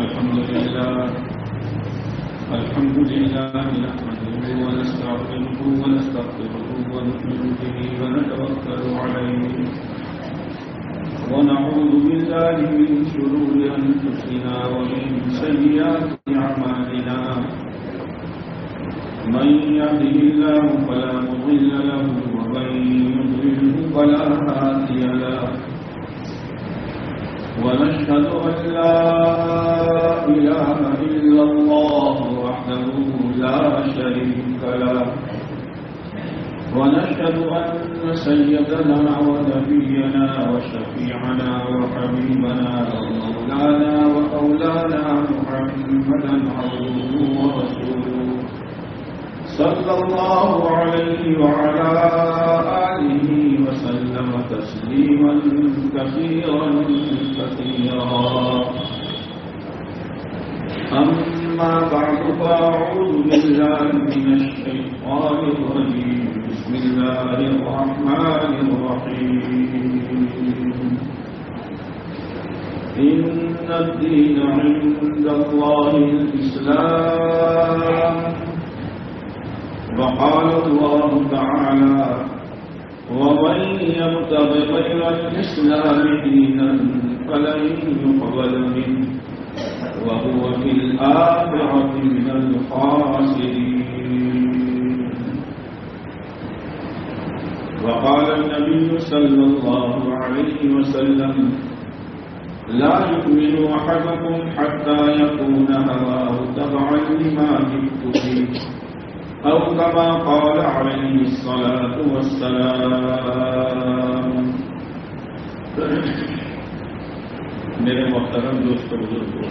الحمد لله نحمده ونستعينه ونستغفره ونؤمن به ونتوكل عليه ونعوذ بالله من شرور أنفسنا ومن سيئات أعمالنا من يهده الله فلا مضل له ومن يضلله فلا هادي له ونشهد أن لا إله إلا الله وحده لا شريك له ونشهد أن سيدنا ونبينا وشفيعنا وحبيبنا ومولانا وأولانا محمدا عبده ورسوله صلى الله عليه وعلى آله وسلم تسليما كثيرا أما بعد فأعوذ بالله من الشيطان الرجيم بسم الله الرحمن الرحيم إن الدين عند الله الإسلام وقال الله تعالى ومن يبتغ غير الإسلام دينا فلن يقبل منه وهو في الآخرة من الخاسرين وقال النبي صلى الله عليه وسلم لا يؤمن أحدكم حتى يكون هواه تبعا لما جئت به أو كما قال عليه الصلاة والسلام. میرے محترم دوستو بزرگوں،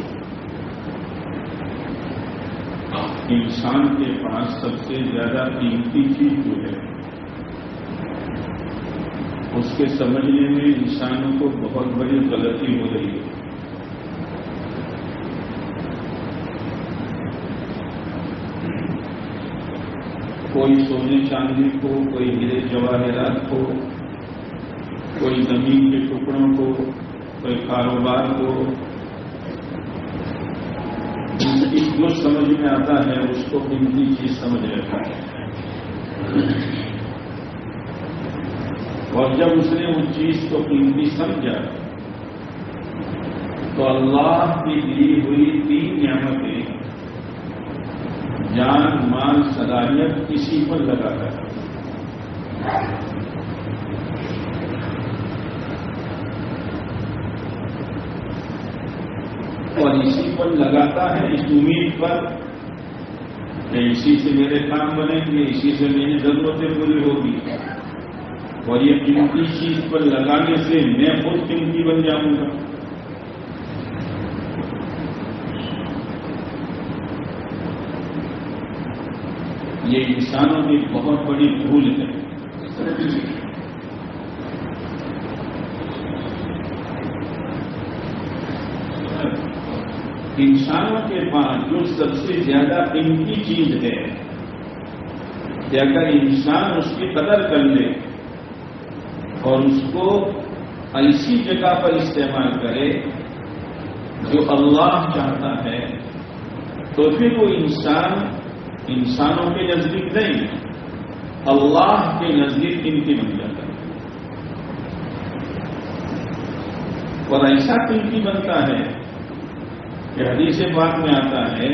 انسان کے پاس سب سے زیادہ قیمتی چیز جو ہے اس کے سمجھنے میں انسانوں کو بہت بڑی غلطی ہو رہی ہے. کوئی سونے چاندی کو، کوئی ہیرے جواہرات کو، کوئی زمین کے ٹکڑوں کو، کوئی کاروبار کو، جو سمجھ میں آتا ہے اس کو قیمتی چیز سمجھ لیتا ہے. اور جب اس نے اس چیز کو قیمتی سمجھا تو اللہ کی دی ہوئی 3 نعمتیں، جان، مال، صلاحیت کسی پر لگاتا ہے. اور اسی پر لگاتا ہے اس امید پر کہ اسی سے میرے کام بنیں گے، اسی سے میری ضرورتیں پوری ہوگی، اور یہ قیمتی چیز پر لگانے سے میں خود قیمتی بن جاؤں گا. یہ انسانوں کی بہت بڑی بھول ہے. انسانوں کے پاس جو سب سے زیادہ قیمتی چیز ہے کہ اگر انسان اس کی قدر کر لے اور اس کو ایسی جگہ پر استعمال کرے جو اللہ چاہتا ہے تو پھر وہ انسان انسانوں کے نزدیک نہیں، اللہ کے نزدیک قیمتی بن جاتا ہے. اور ایسا قیمتی بنتا ہے کہ حدیث پاک میں آتا ہے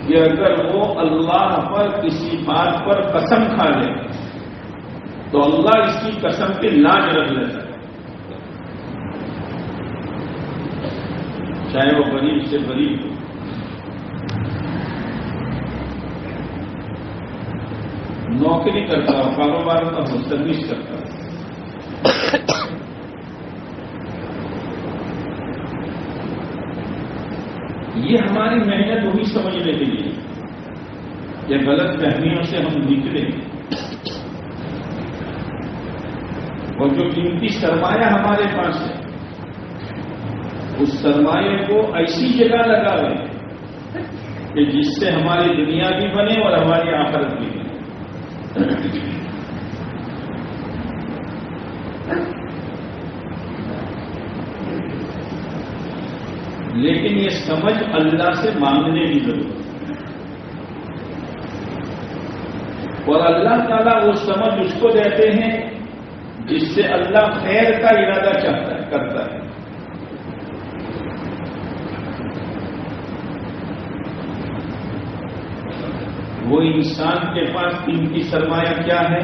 کہ اگر وہ اللہ پر کسی بات پر قسم کھا لے تو اللہ اس کی قسم کی لاج رکھ لیتا ہے، چاہے وہ غریب سے غریب ہو. نوکری کرتا ہو، کاروبار کا ہو، سروس کرتا ہو، یہ ہماری محنت وہی سمجھنے کے لیے یہ غلط فہمیوں سے ہم نکلے. اور جو قیمتی سرمایہ ہمارے پاس ہے اس سرمایہ کو ایسی جگہ لگاوے کہ جس سے ہماری دنیا بھی بنے اور ہماری آخرت بھی بنے. لیکن یہ سمجھ اللہ سے مانگنے کی ضرورت ہے، اور اللہ تعالیٰ وہ سمجھ اس کو دیتے ہیں جس سے اللہ خیر کا ارادہ چاہتا ہے، کرتا ہے۔ وہ انسان کے پاس قیمتی سرمایہ کیا ہے؟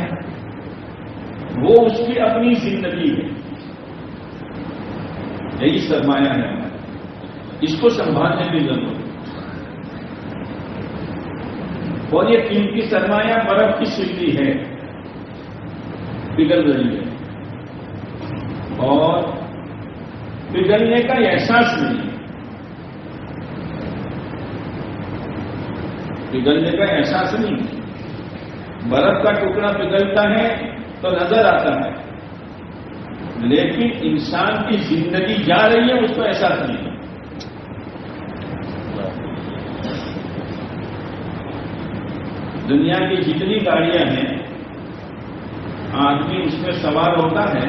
وہ اس کی اپنی زندگی ہے، یہی سرمایہ ہے، اس کو سنبھالنے کی ضرورت ہے۔ اور یہ قیمتی سرمایہ برف کی سلی ہے، پگھل رہی ہے، اور پگھلنے کا احساس نہیں ہے، پگھلنے کا احساس نہیں ہے۔ برف کا ٹکڑا پگھلتا ہے تو نظر آتا ہے، لیکن انسان کی زندگی جا رہی ہے، اس کو احساس نہیں ہے۔ دنیا کی جتنی گاڑیاں ہیں، آدمی اس میں سوار ہوتا ہے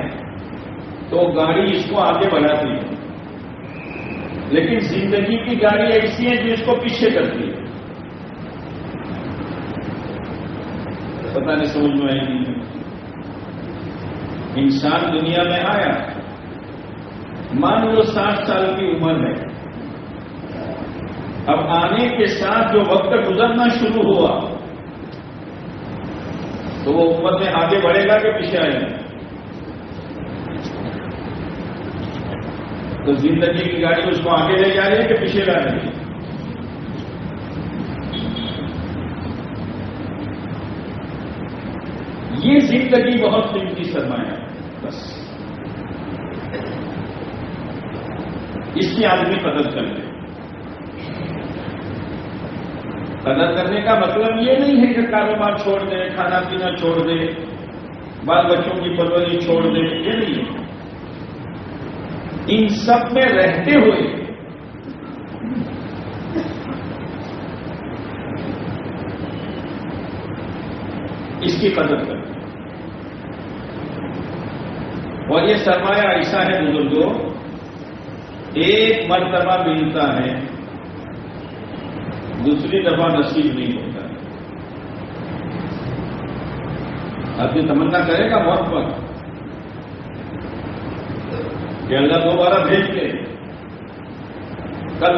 تو گاڑی اس کو آگے بڑھاتی ہے، لیکن زندگی کی گاڑی ایسی ہے جو اس کو پیچھے کرتی ہے۔ پتہ نہیں سمجھ میں آئی نہیں۔ انسان دنیا میں آیا، مان لو 60 سال کی عمر ہے، اب آنے کے ساتھ جو وقت گزرنا شروع ہوا تو وہ عمر میں آگے بڑھے گا کہ پیچھے آئے گا؟ تو زندگی کی گاڑی اس کو آگے لے جا رہی ہے کہ پیچھے لا رہی ہے؟ یہ زندگی بہت قیمتی سرمایہ ہے، بس اس کی آدمی قدر کر لے۔ قدر کرنے کا مطلب یہ نہیں ہے کہ کاروبار چھوڑ دے، کھانا پینا چھوڑ دے، بال بچوں کی پرورش چھوڑ دے، یہ نہیں ہے۔ ان سب میں رہتے ہوئے اس کی قدر کریں۔ اور یہ سرمایہ ایسا ہے بزرگوں، ایک مرتبہ ملتا ہے، دوسری دفعہ نصیب نہیں ہوتا ہے۔ آدمی تمنا کرے گا موت پر کہ اللہ دوبارہ بھیج کے، کل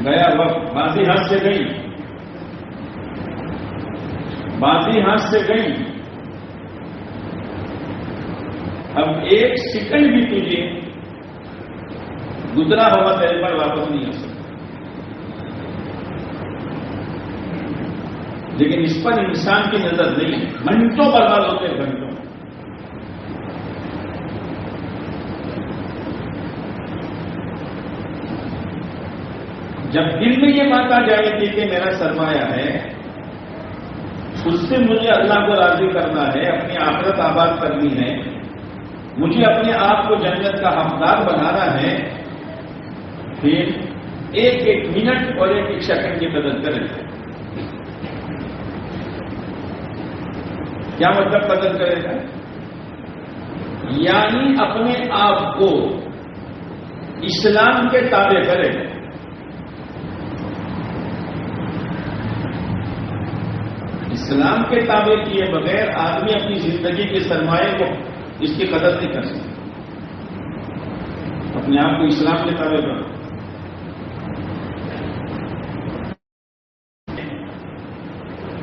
گیا وقت، بازی ہاتھ سے گئی، بازی ہاتھ سے گئی، اب ایک سیکنڈ بھی تجھے گزرا ہوا تیرے پر واپس نہیں آ سکتا، لیکن اس پر انسان کی نظر نہیں، گھنٹوں برباد ہوتے ہیں، گھنٹوں۔ جب دل میں یہ بات آ جائے گی کہ میرا سرمایہ ہے، اس سے مجھے اللہ کو راضی کرنا ہے، اپنی آخرت آباد کرنی ہے، مجھے اپنے آپ کو جنت کا حقدار بنانا ہے، پھر ایک ایک منٹ اور ایک ایک سیکنڈ کی قدر کریں۔ کیا مطلب قدر کرے گا؟ یعنی اپنے آپ کو اسلام کے تابع کرے گا۔ اسلام کے تابع کیے بغیر آدمی اپنی زندگی کے سرمایے کو، اس کی قدر نہیں کر سکتا۔ اپنے آپ کو اسلام کے تابع کرو۔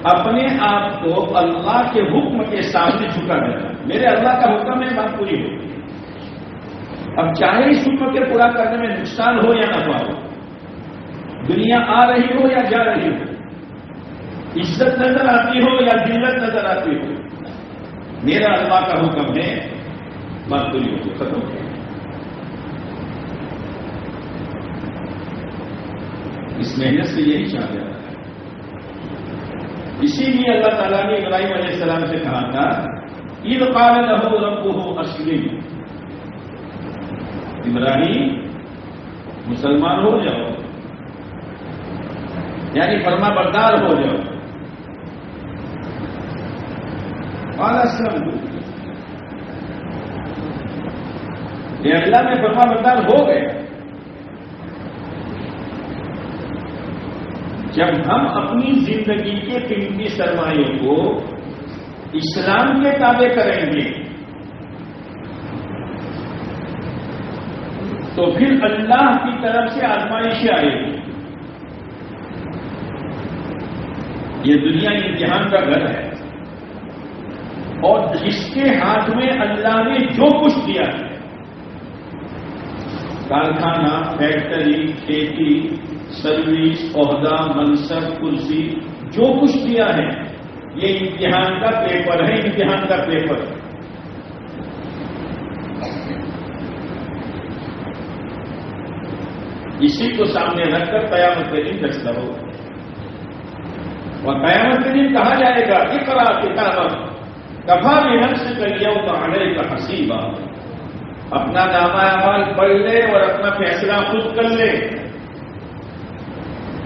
اپنے آپ کو اللہ کے حکم کے سامنے جھکا دینا، میرے اللہ کا حکم ہے، بات پوری ہو۔ اب چاہے اس حکم کے پورا کرنے میں نقصان ہو یا نفع ہو، دنیا آ رہی ہو یا جا رہی ہو، عزت نظر آتی ہو یا ذلت نظر آتی ہو، میرا اللہ کا حکم ہے، بات پوری ہو، ختم ہو۔ اس محنت سے یہی چاہ جاتا ہے۔ اسی لیے اللہ تعالیٰ نے ابراہیم علیہ السلام سے کہا تھا، اذ قال له ربه اسلم، ابراہیم مسلمان ہو جاؤ، یعنی فرما بردار ہو جاؤ۔ قال اسلمت، یہ اللہ میں فرما بردار ہو گئے، جب ہم اپنی زندگی کے قیمتی سرمایے کو اسلام کے تابع کریں گے تو پھر اللہ کی طرف سے آزمائشیں آئے گی. یہ دنیا امتحان کا گھر ہے اور جس کے ہاتھ میں اللہ نے جو کچھ دیا ہے، کارخانہ، فیکٹری، کھیتی، سروس، عہدہ، منصب، کرسی، جو کچھ دیا ہے یہ امتحان کا پیپر ہے، امتحان کا پیپر. اسی کو سامنے رکھ کر قیامت کے دن فیصلہ ہوگا. اور قیامت کے دن کہا جائے گا اقرا کتابک کفا بنفسک الیوم علیک حسیبا. اپنا نامہ اعمال پڑھ لے اور اپنا فیصلہ خود کر لے.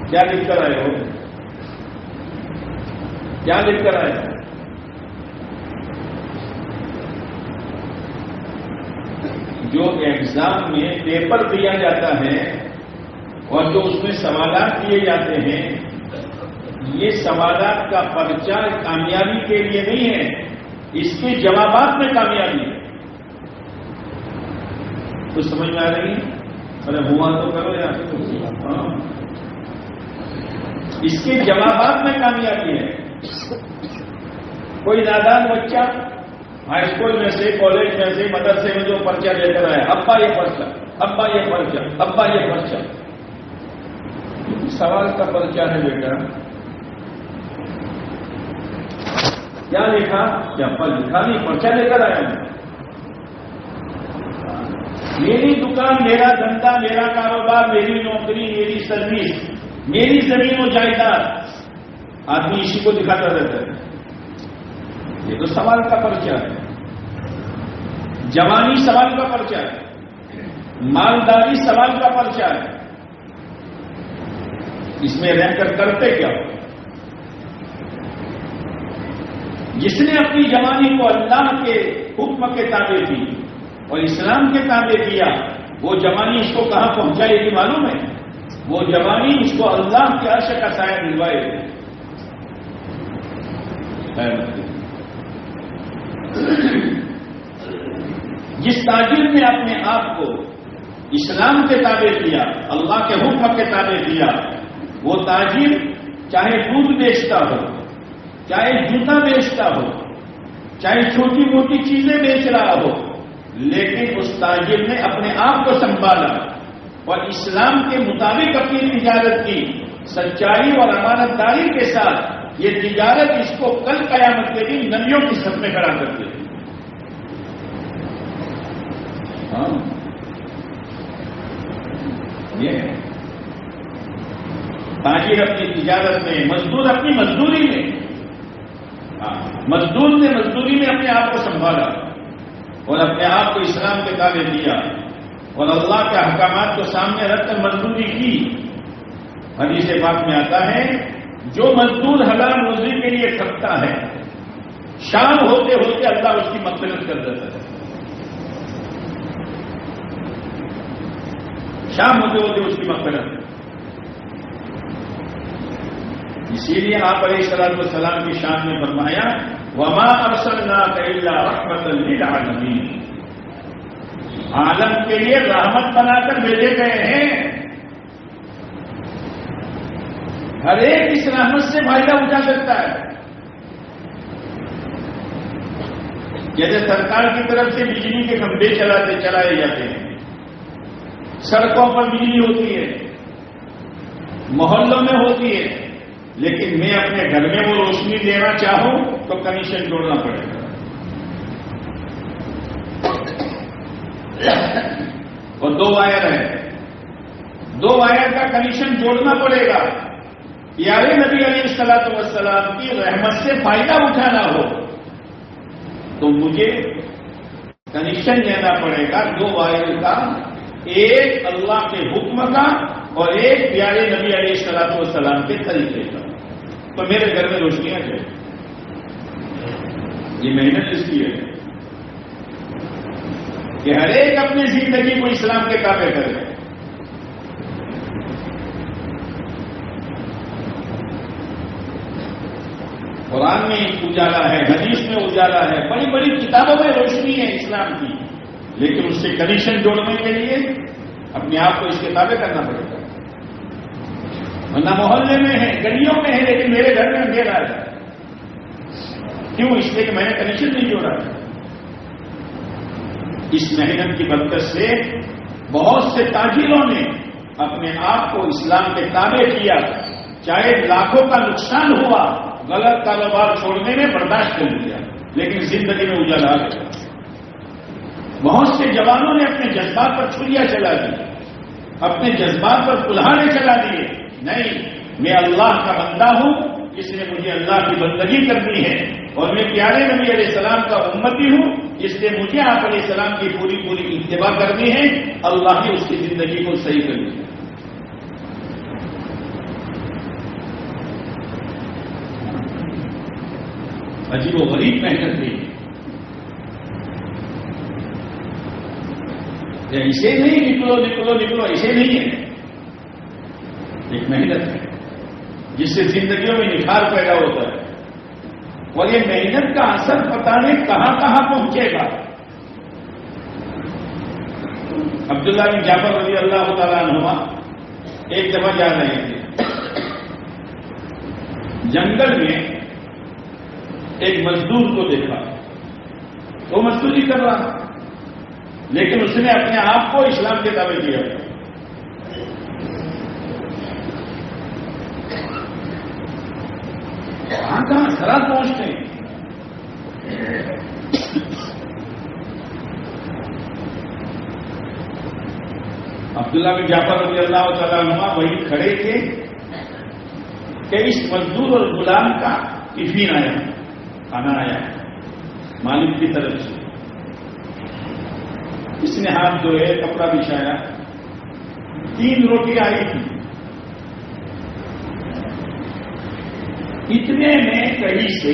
کیا لکھ کر آئے ہو؟ کیا لکھ کر آئے ہو؟ جو ایگزام میں پیپر دیا جاتا ہے اور جو اس میں سوالات دیے جاتے ہیں، یہ سوالات کا پرچہ کامیابی کے لیے نہیں ہے، اس کے جوابات میں کامیابی ہے. تو سمجھ میں آ رہی ہے؟ ارے ہوا تو کرو یار. اس کے جوابات میں کامیابی ہے. کوئی نادان بچہ ہائی اسکول میں سے، کالج میں سے، مدرسے میں جو پرچہ لے کر آیا، ابا یہ پرچہ، ابا یہ پرچہ، ابا یہ پرچہ. سوال کا پرچہ ہے بیٹا. کیا لکھا؟ کیا پر لکھا نہیں، پرچہ لے کر آیا ہوں. میری دکان، میرا دھندا، میرا کاروبار، میری نوکری، میری سروس، میری زمین و جائیداد، آدمی اسی کو دکھاتا رہتا ہے. یہ تو سوال کا پرچہ ہے. جوانی سوال کا پرچہ ہے، مالداری سوال کا پرچہ ہے. اس میں رہ کر کرتے کیا ہو؟ جس نے اپنی جوانی کو اللہ کے حکم کے تابع دی اور اسلام کے تابع کیا، وہ جوانی اس کو کہاں پہنچائے گی معلوم ہے؟ وہ جوانی اس کو اللہ کے عرش کا سایہ دلوائے گی. جس تاجر نے اپنے آپ کو اسلام کے تابع کیا، اللہ کے حکم کے تابع کیا، وہ تاجر چاہے دودھ بیچتا ہو، چاہے جوتا بیچتا ہو، چاہے چھوٹی موٹی چیزیں بیچ رہا ہو، لیکن اس تاجر نے اپنے آپ کو سنبھالا اور اسلام کے مطابق اپنی تجارت کی، سچائی اور امانت داری کے ساتھ. یہ تجارت اس کو کل قیامت کے دن نبیوں کی صف میں کھڑا کرتی ہے. یہ تاجر اپنی تجارت میں، مزدور اپنی مزدوری میں، مزدور نے مزدوری میں اپنے آپ کو سنبھالا اور اپنے آپ کو اسلام کے تابع دیا اور اللہ کے احکامات کو سامنے رکھ کر مزدوری کی. حدیث پاک میں آتا ہے جو مزدور حلال روزی کے لیے تھکتا ہے، شام ہوتے ہوتے اللہ اس کی مغفرت کر دیتا ہے. شام ہوتے ہوتے اس کی مغفرت. اسی لیے آپ علیہ الصلوۃ والسلام کی شان میں فرمایا وما ارسلناک الا رحمۃ للعالمین. عالم کے لیے رحمت بنا کر بھیجے گئے ہیں. ہر ایک اس رحمت سے فائدہ اٹھا سکتا ہے. جیسے سرکار کی طرف سے بجلی کے کھمبے چلائے جاتے ہیں، سڑکوں پر بجلی ہوتی ہے، محلوں میں ہوتی ہے، لیکن میں اپنے گھر میں وہ روشنی دینا چاہوں تو کنیکشن جوڑنا پڑے گا. اور 2 وائر ہیں، 2 وائر کا کنیکشن جوڑنا پڑے گا. پیارے نبی علیہ الصلوۃ والسلام کی رحمت سے فائدہ اٹھانا ہو تو مجھے کنیکشن دینا پڑے گا 2 وائر کا، ایک اللہ کے حکم کا اور ایک پیارے نبی علیہ الصلوۃ والسلام کے طریقے کا. تو میرے گھر میں روشنی آ جائے. یہ محنت اس کی ہے کہ ہر ایک اپنی زندگی کو اسلام کے تابع کرے. قرآن میں اجالا ہے، حدیث میں اجالا ہے، بڑی بڑی کتابوں میں روشنی ہے اسلام کی، لیکن اس سے کنڈیشن جوڑنے کے لیے اپنے آپ کو اس کے تابع کرنا پڑے گا. ورنہ محلے میں ہے، گلیوں میں ہے، لیکن میرے گھر میں اندھیرا ہے. کیوں؟ اس لیے کہ میں نے کنڈیشن نہیں جوڑا. اس محنت کی برکت سے بہت سے تاجروں نے اپنے آپ کو اسلام کے تابع کیا، چاہے لاکھوں کا نقصان ہوا، غلط کاروبار چھوڑنے میں برداشت کر لیا، لیکن زندگی میں اجالا آ گیا. بہت سے جوانوں نے اپنے جذبات پر چھریاں چلا دی، اپنے جذبات پر کلہاڑے چلا دیے. نہیں، میں اللہ کا بندہ ہوں، اس نے مجھے اللہ کی بندگی کرنی ہے، اور میں پیارے نبی علیہ السلام کا امتی ہوں، اس لیے مجھے آپ علیہ السلام کی پوری اتباع کرنی ہے. اللہ نے اس کی زندگی کو صحیح کر دیا. عجیب و غریب محنت تھی. ایسے نہیں نکلو نکلو نکلو، ایسے نہیں ہے. ایک محنت ہے جس سے زندگیوں میں نکھار پیدا ہوتا ہے، اور یہ محنت کا اثر پتہ نہیں کہاں کہاں پہنچے گا. عبداللہ بن جعفر رضی اللہ تعالیٰ عنہما ایک دفعہ جا رہے تھے جنگل میں، ایک مزدور کو دیکھا، وہ مزدوری کر رہا، لیکن اس نے اپنے آپ کو اسلام کے تابع کیا. کہاں کہاں سرحد پہنچتے ہیں. عبداللہ بن جعفر رضی اللہ تعالیٰ عنہ وہی کھڑے تھے کہ اس مزدور اور غلام کا ٹفین آیا، کھانا آیا مالک کی طرف سے. اس نے ہاتھ دھوئے، کپڑا بچھایا، 3 روٹیاں آئی تھی. اتنے میں کہیں سے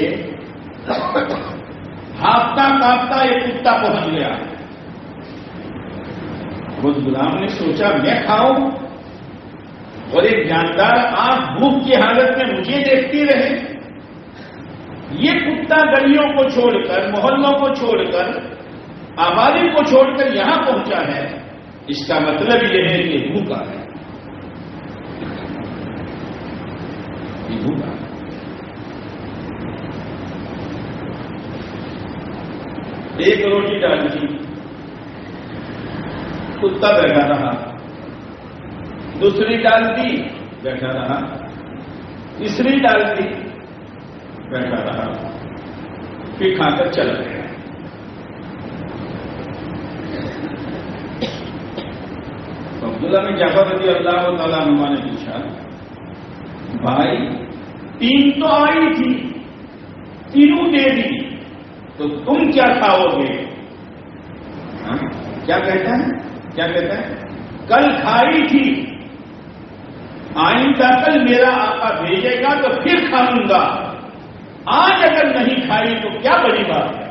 ہاپتا کاپتا ایک کتا پہنچ گیا. اس غلام نے سوچا میں کھاؤں، اور ایک جاندار آنکھ بھوک کی حالت میں مجھے دیکھتی رہے. یہ کتا گلیوں کو چھوڑ کر، محلوں کو چھوڑ کر، آبادی کو چھوڑ کر یہاں پہنچا ہے. اس کا مطلب یہ ہے کہ بھوکا ہے، یہ بھوکا ہے. ایک روٹی ڈال دی، کتا بیٹھا رہا. دوسری ڈال دی، بیٹھا رہا. تیسری ڈال دی، بیٹھا رہا. پھر کھا کر چل گیا. عبداللہ بن جعفر رضی اللہ تعالیٰ عنہ نے پوچھا، بھائی 3 تو آئی تھی، تینوں دے دی، تو تم کیا کھاؤ گے؟ کیا کہتا ہے؟ کیا کہتا ہے؟ کل کھائی تھی، آئندہ کل میرا آقا بھیجے گا تو پھر کھاؤں گا. آج اگر نہیں کھائی تو کیا بڑی بات ہے.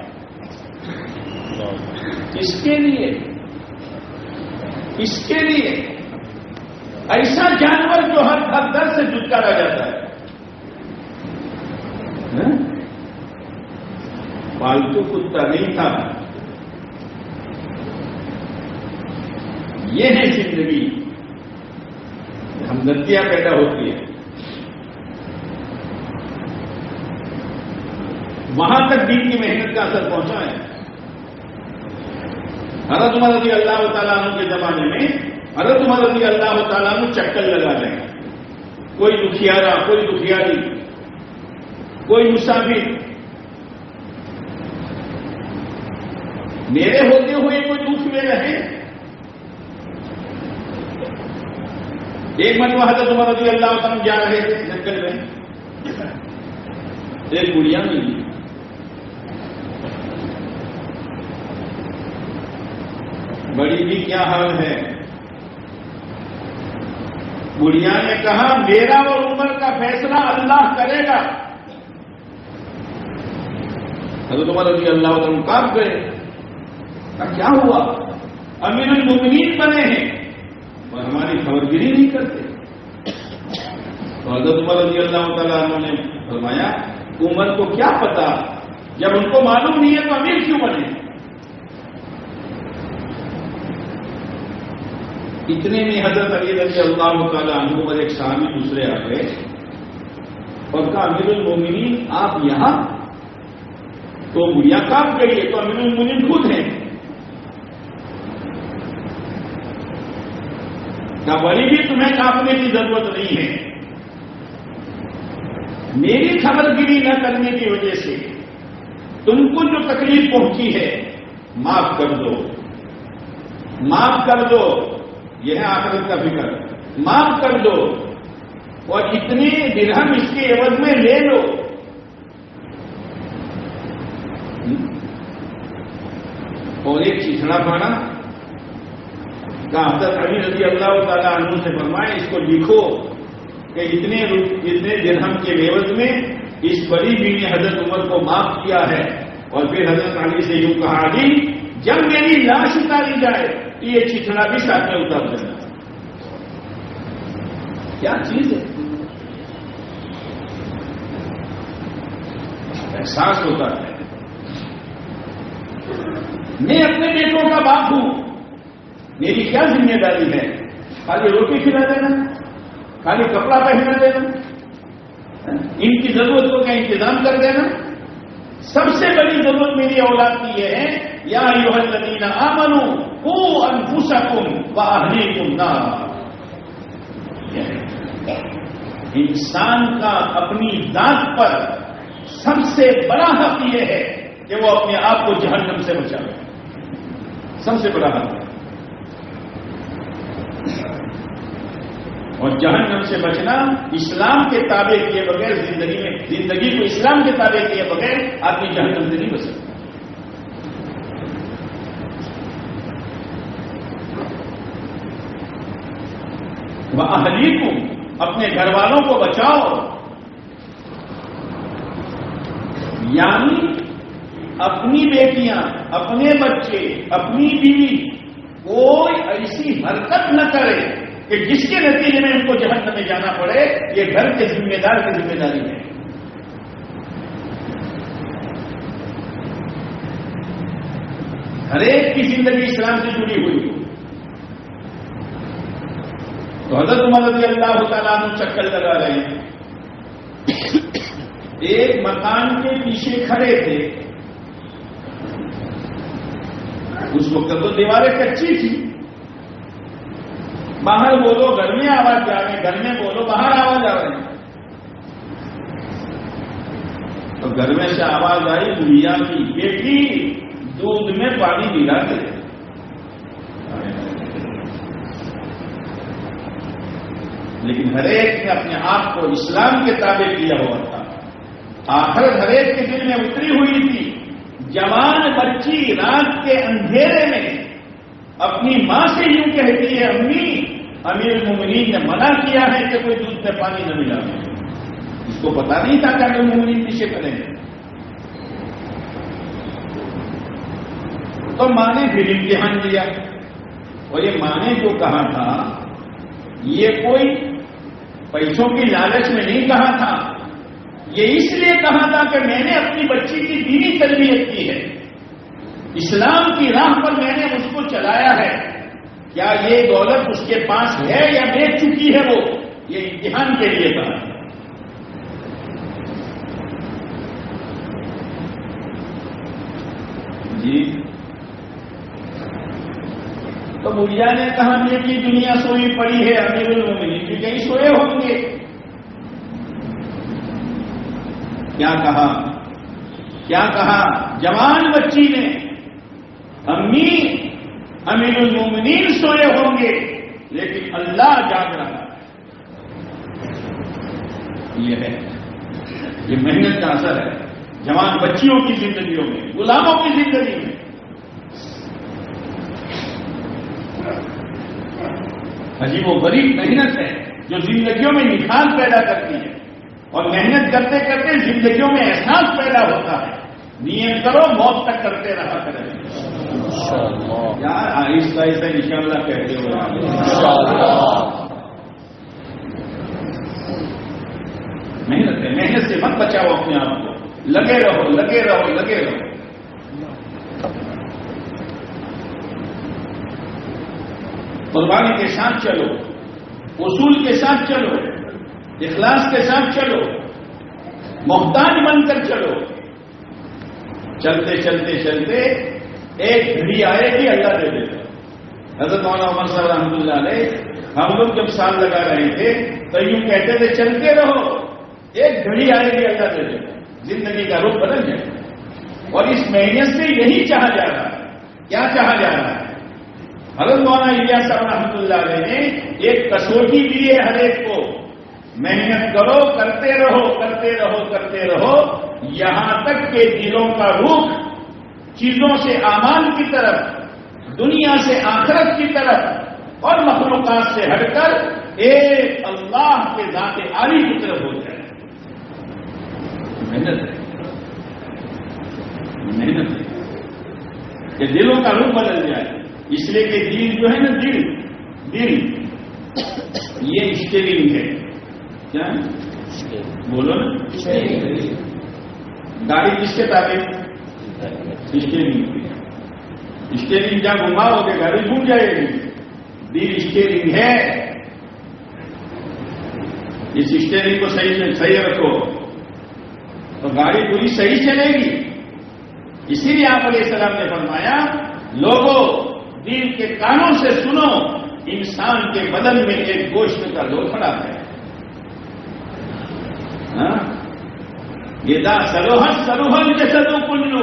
اس کے لیے ایسا جانور جو ہر در سے چھٹکارا جاتا ہے. پالتو کتا نہیں تھا. یہ ہے زندگی، ہمدردیاں پیدا ہوتی ہے. وہاں تک دین کی محنت کا اثر پہنچا ہے. حضرت عمر رضی اللہ تعالیٰ عنہ کے زمانے میں حضرت عمر رضی اللہ تعالیٰ عنہ چکر لگا دیں. کوئی دکھیارا، کوئی دکھیاری، کوئی مسافر، میرے ہوتے ہوئے کوئی دکھ میں رہے. ایک مرتبہ حضرت عمر رضی اللہ تعالیٰ جا رہے تھے جنگل میں، ایک گڑیا ملی. بڑی بھی کیا حال ہے. گڑیا نے کہا میرا اور عمر کا فیصلہ اللہ کرے گا. حضرت عمر رضی اللہ عنہ کاپ گئے. کیا ہوا؟ امیر المومنین بنے ہیں اور ہماری خبرگیری نہیں کرتے. تو حضرت عمر رضی اللہ تعالیٰ عنہ نے فرمایا عمر کو کیا پتا؟ جب ان کو معلوم نہیں ہے تو امیر کیوں بنے؟ اتنے میں حضرت علی رضی اللہ تعالیٰ عنہ پر ایک صحابی دوسرے آ گئے اور کہا امیر المومنین آپ یہاں؟ تو گڑیا کاپ گئی ہے، تو امیر المومنین خود ہیں. کہا بڑی بھی تمہیں کاپنے کی ضرورت نہیں ہے، میری خبر گیری نہ کرنے کی وجہ سے تم کو جو تکلیف پہنچی ہے معاف کر دو، معاف کر دو. یہ ہے آخرت کا فکر. معاف کر دو اور اتنے درہم اس کے عوض میں لے لو. اور ایک چیچڑا پانا کا حضرت علی رضی اللہ تعالیٰ عنہ سے فرمائے اس کو لکھو کہ اتنے درہم کے عوض میں اس بڑی بھی نے حضرت عمر کو معاف کیا ہے. اور پھر حضرت علی سے یوں کہا علی جب میری لاش اتاری جائے یہ چیچڑا بھی ساتھ میں اتار دینا. کیا چیز ہے؟ احساس ہوتا ہے میں اپنے بیٹوں کا باپ ہوں، میری کیا ذمہ داری ہے؟ خالی روٹی کھلا دینا، خالی کپڑا پہنا دینا، ان کی ضرورتوں کا انتظام کر دینا. سب سے بڑی ضرورت میری اولاد کی یہ ہے یا ایھا الذین آمنوا قوا انفسکم واہلیکم نارا. انسان کا اپنی ذات پر سب سے بڑا حق یہ ہے کہ وہ اپنے آپ کو جہنم سے بچائے. سب سے بڑا حق ہے. اور جہنم سے بچنا اسلام کے تابع کیے بغیر زندگی کو اسلام کے تابع کیے بغیر آدمی جہنم سے نہیں بچ سکتا. وَأَهْلِيكُمْ اپنے گھر والوں کو بچاؤ، یعنی اپنی بیٹیاں، اپنے بچے، اپنی بیوی کوئی ایسی حرکت نہ کرے کہ جس کے نتیجے میں ان کو جہنم میں جانا پڑے. یہ گھر کے ذمہ دار کی ذمہ داری ہے. ہر ایک کی زندگی اسلام سے جڑی ہوئی. تو حضرت عمر رضی اللہ تعالیٰ عنہ چکر لگا رہے ہیں. ایک مکان کے پیچھے کھڑے تھے. اس وقت تو دیواریں کچی تھی. باہر بولو گھر میں آواز جا رہے، گھر میں بولو باہر آواز آ رہی. تو گھر میں سے آواز آئی بڑھیا کی بیٹی دودھ میں پانی ملا دے. لیکن ہر ایک نے اپنے آپ کو اسلام کے تابع کیا ہوا تھا. آخرت ہر ایک کے دل میں اتری ہوئی تھی. جوان بچی رات کے اندھیرے میں اپنی ماں سے یوں کہتی ہے امی امیر المومنین نے منع کیا ہے کہ کوئی دودھ میں پانی نہ ملا. اس کو پتا نہیں تھا کہ امیر المومنین پیچھے کریں گے. تو ماں نے پھر امتحان دیا. اور یہ ماں نے جو کہا تھا یہ کوئی پیسوں کی لالچ میں نہیں کہا تھا. یہ اس لیے کہا تھا کہ میں نے اپنی بچی کی دینی تربیت کی ہے، اسلام کی راہ پر میں نے اس کو چلایا ہے. کیا یہ دولت اس کے پاس ہے یا بیچ چکی ہے وہ، یہ امتحان کے لیے کہا. جی تو بڑھیا نے کہا بیٹی دنیا سوئی پڑی ہے، امیر المومنین بھی کہیں سوئے ہوں گے. کیا کہا جوان بچی نے امی امیر المومنین سوئے ہوں گے لیکن اللہ جاگ رہا ہے. یہ ہے، یہ محنت کا اثر ہے جوان بچیوں کی زندگیوں میں، غلاموں کی زندگی میں. عجیب و غریب محنت ہے جو زندگیوں میں نکھار پیدا کرتی ہے. اور محنت کرتے کرتے زندگیوں میں احساس پیدا ہوتا ہے. نیت کرو موت تک کرتے رہا کریں. یار آہستہ آہستہ انشاءاللہ کہتے ہو. محنت ہے، محنت سے مت بچاؤ اپنے آپ کو. لگے رہو لگے رہو لگے رہو. قربانی کے ساتھ چلو، اصول کے ساتھ چلو، اخلاص کے ساتھ چلو، محتاج بن کر چلو. چلتے چلتے چلتے ایک گھڑی آئے گی اللہ دے دے گا. حضرت مولانا عمر صاحب رحمۃ اللہ علیہ ہم لوگ جب سال لگا رہے تھے تو یوں کہتے تھے چلتے رہو، ایک گھڑی آئے گی اللہ دے دے گا، زندگی کا رخ بدل جائے. اور اس محنت سے یہی چاہا جا رہا ہے. کیا چاہا جا رہا ہے؟ حضرت مولانا الیاس صاحب رحمۃ اللہ علیہ نے ایک کسوٹی دی ہے ہر ایک کو. محنت کرو، کرتے رہو کرتے رہو کرتے رہو، یہاں تک کہ دلوں کا رخ چیزوں سے اعمال کی طرف، دنیا سے آخرت کی طرف اور مخلوقات سے ہٹ کر ایک اللہ کے ذات عالی کی طرف ہو جائے. محنت ہے، محنت ہے کہ دلوں کا رخ بدل جائے. اس لیے کہ دل جو ہے نا، دل یہ اسٹیئرنگ ہے. کیا بولو نا؟ گاڑی کس کے تابع؟ اسٹیئرنگ. اسٹیئرنگ جہاں گھماؤ گے گاڑی گھوم جائے گی. دل اسٹیئرنگ ہے. اس اسٹیئرنگ کو صحیح رکھو تو گاڑی پوری صحیح چلے گی. اسی لیے آپ علیہ السلام نے فرمایا، لوگوں دل کے کانوں سے سنو، انسان کے بدن میں ایک گوشت کا لوتھڑا ہے. اذا صلحت صلح الجسد كله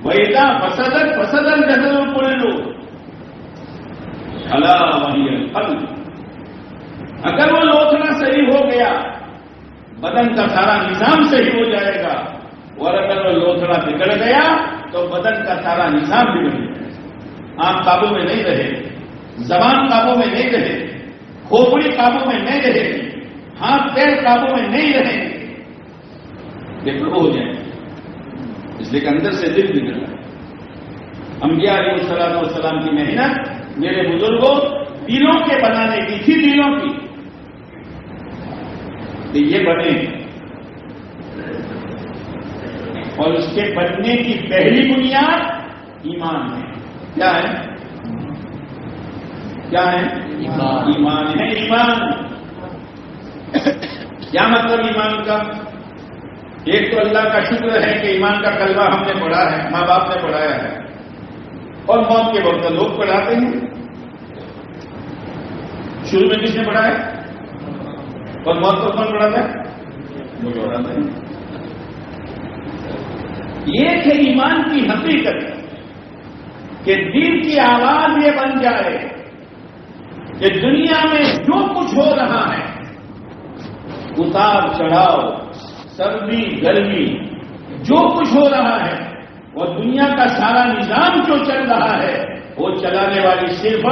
واذا فسدت فسد الجسد كله الا وهي القلب. اگر وہ لوتھڑا صحیح ہو گیا بدن کا سارا نظام صحیح ہو جائے گا، اور اگر وہ لوتھڑا بگڑ گیا تو بدن کا سارا نظام بگڑ جائے گا. آنکھ قابو میں نہیں رہے، زبان قابو میں نہیں رہے، کھوپڑی قابو میں نہیں رہے، ہاتھ پیر قابو میں نہیں رہے، دیکھو ہو جائے. اس لیے کہ اندر سے دل بگڑ رہا ہے. انبیاء علیہ الصلوۃ والسلام کی محنت میرے بزرگوں دلوں کے بنانے کی تھی، دلوں کی. تو یہ بنے، اور اس کے بننے کی پہلی بنیاد ایمان ہے. کیا ہے؟ کیا ہے؟ ایمان ہے. ایمان کیا مطلب ایمان کا؟ ایک تو اللہ کا شکر ہے کہ ایمان کا کلمہ ہم نے پڑھا ہے، ماں باپ نے پڑھایا ہے، اور موت کے وقت لوگ پڑھاتے ہیں. شروع میں کس نے پڑھایا اور موت کو کون پڑھاتا ہے؟ لوگ پڑھاتے ہیں. یہ ہے ایمان کی حقیقت کہ دل کی آواز یہ بن جائے کہ دنیا میں جو کچھ ہو رہا ہے، اتار چڑھاؤ، سردی گرمی، جو کچھ ہو رہا ہے، اور دنیا کا سارا نظام جو چل رہا ہے، وہ چلانے والی صرف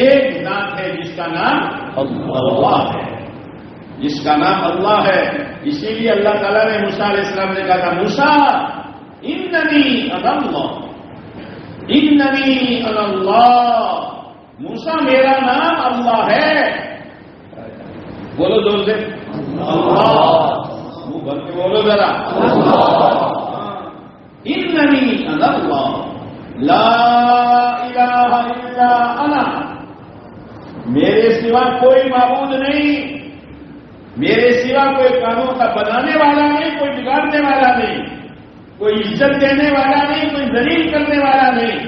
ایک ذات ہے جس کا نام اللہ ہے. جس کا نام اللہ ہے. اسی لیے اللہ تعالیٰ نے موسیٰ علیہ السلام نے کہا تھا، موسیٰ اننی انا اللہ، اننی انا اللہ. موسیٰ میرا نام اللہ ہے. بولو زور سے اللہ. منہ بھر کے بولو ذرا. اننی انا اللہ لا الہ الا انا. میرے سوا کوئی معبود نہیں، میرے سوا کوئی قانون کا بنانے والا نہیں، کوئی بگاڑنے والا نہیں، کوئی عزت دینے والا نہیں، کوئی ذلیل کرنے والا نہیں،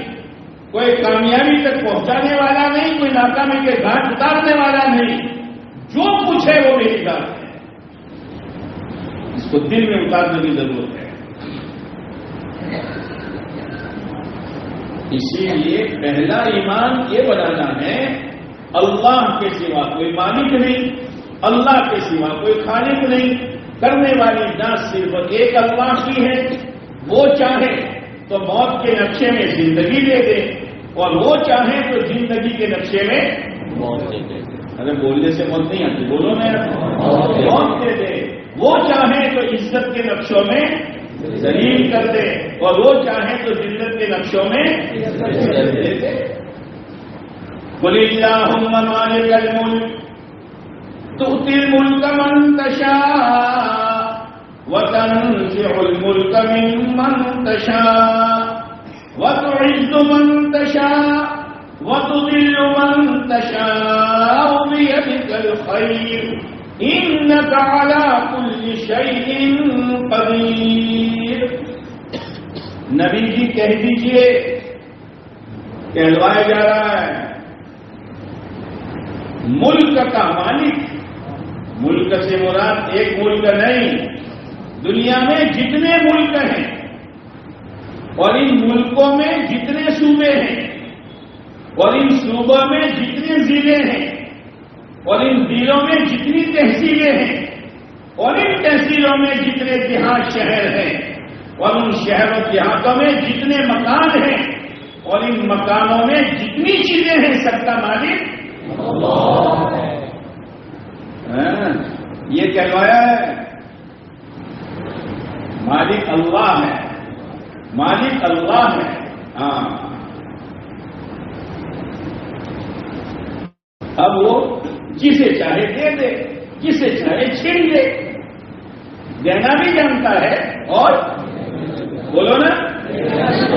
کوئی کامیابی تک پہنچانے والا نہیں، کوئی ناکامی کے گھاٹ اتارنے والا نہیں. جو کچھ ہے وہ میری ذات ہے. اس کو دل میں اتارنے کی ضرورت ہے. اسی لیے پہلا ایمان یہ بنانا ہے، اللہ کے سوا کوئی مالک نہیں، اللہ کے سوا کوئی خالق نہیں، کرنے والی ذات صرف ایک اللہ کی ہے. وہ چاہے تو موت کے نقشے میں زندگی دے دے، اور وہ چاہے تو زندگی کے نقشے میں موت دے دے. ارے بولنے سے موت نہیں آتی، بولو نا، موت دے دے. وہ چاہے تو عزت کے نقشوں میں ذلیل کر دے، اور وہ چاہے تو ذلت کے نقشوں میں دے دے. قل اللہم مالک الملک تؤتی الملک من تشاء وَتَنزِعُ الْمُلْكَ مِمَّن تَشَاءُ وَتُعِزُّ مَن تَشَاءُ وَتُذِلُّ مَن تَشَاءُ بِيَدِكَ الْخَيْرُ إِنَّكَ عَلَى كُلِّ شَيْءٍ قَدِيرٌ۔ نبی جی کہہ دیجئے، کہلوایا جا رہا ہے ملک کا مالک، ملک سے مراد ایک ملک نہیں، دنیا میں جتنے ملک ہیں اور ان ملکوں میں جتنے صوبے ہیں اور ان صوبوں میں جتنے ضلع ہیں اور ان ضلعوں میں جتنی تحصیلیں ہیں اور ان تحصیلوں میں جتنے دیہات شہر ہیں اور ان شہروں دیہاتوں میں جتنے مکان ہیں اور ان مکانوں میں جتنی چیزیں ہیں، سب کا مالک اللہ ہے۔ یہ کہلوایا ہے مالک اللہ ہے، مالک اللہ ہے۔ ہاں، اب وہ جسے چاہے دے دے، جسے چاہے چھین لے، دینا بھی جانتا ہے اور بولو نا،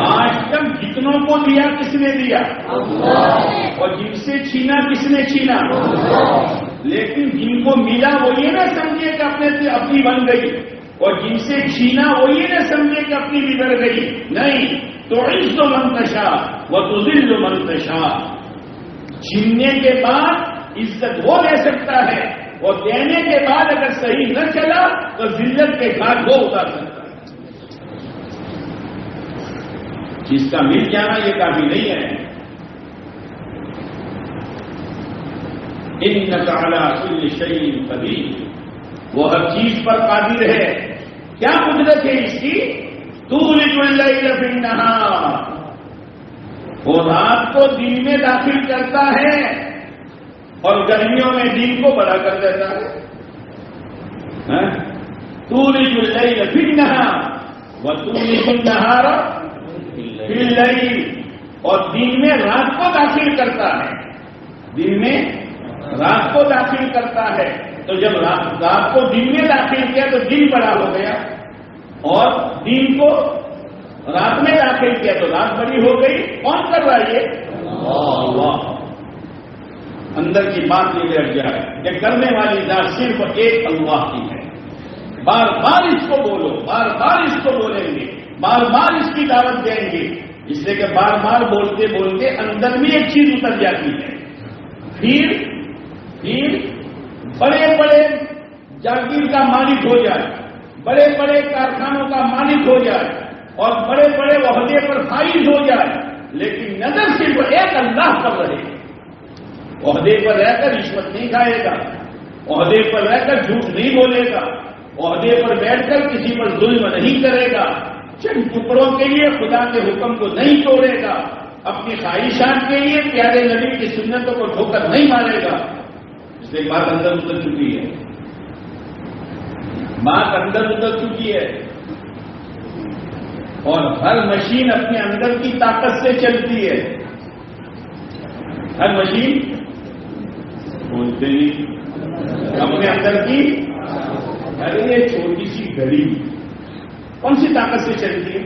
آج تک جتنوں کو دیا کس نے دیا؟ اور جن سے چھینا کس نے چھینا؟ لیکن جن کو ملا وہ یہ نہ سمجھے کہ اپنے سے اپنی بن گئی، اور جن سے چھینا وہ یہ نہ سمجھے کہ اپنی بگڑ گئی۔ نہیں، تو عز من تشاء وتذل من تشاء، چھیننے کے بعد عزت وہ دے سکتا ہے اور دینے کے بعد اگر صحیح نہ چلا تو ذلت کے گھاٹ وہ اتار سکتا ہے۔ جس کا مل جانا یہ کافی نہیں ہے۔ انک علی کل شیء قدیر، وہ ہر چیز پر قادر ہے۔ کیا قدرت ہے اس کی؟ تولج اللیل فی النہار، وہ رات کو دن میں داخل کرتا ہے اور گرمیوں میں دن کو بڑا کر دیتا ہے۔ تولج اللیل فی النہار وتولج النہار فی اللیل، اور دن میں رات کو داخل کرتا ہے، دن میں رات کو داخل کرتا ہے۔ تو جب رات کو دن میں داخل کیا تو دن بڑا ہو گیا، اور دن کو رات میں داخل کیا تو رات بڑی ہو گئی۔ کون کر رہا ہے یہ؟ اللہ۔ اندر کی بات یہ لٹ جائے کہ کرنے والی ذات صرف ایک اللہ کی ہے۔ بار بار اس کو بولو، بار بار اس کو بولیں گے، بار بار اس کی دعوت دیں گے، اس لیے کہ بار بار بولتے بولتے اندر میں ایک چیز اتر جاتی ہے۔ پھر بڑے بڑے جاگیر کا مالک ہو جائے، بڑے بڑے کارخانوں کا مالک ہو جائے اور بڑے بڑے عہدے پر فائز ہو جائے، لیکن نظر صرف ایک اللہ پر رہے۔ عہدے پر رہ کر رشوت نہیں کھائے گا، عہدے پر رہ کر جھوٹ نہیں بولے گا، عہدے پر بیٹھ کر کسی پر ظلم نہیں کرے گا، چند ٹکڑوں کے لیے خدا کے حکم کو نہیں توڑے گا، اپنی خواہشات کے لیے پیارے نبی کی سنتوں کو ٹھوکر نہیں مارے گا۔ اس سے بات اندر اتر چکی ہے، بات اندر اتر چکی ہے، اور ہر مشین اپنے اندر کی طاقت سے چلتی ہے۔ ہر مشین بولتے نہیں اپنے اندر کی، ارے یہ چھوٹی سی گھڑی کون سی طاقت سے چلتی ہے؟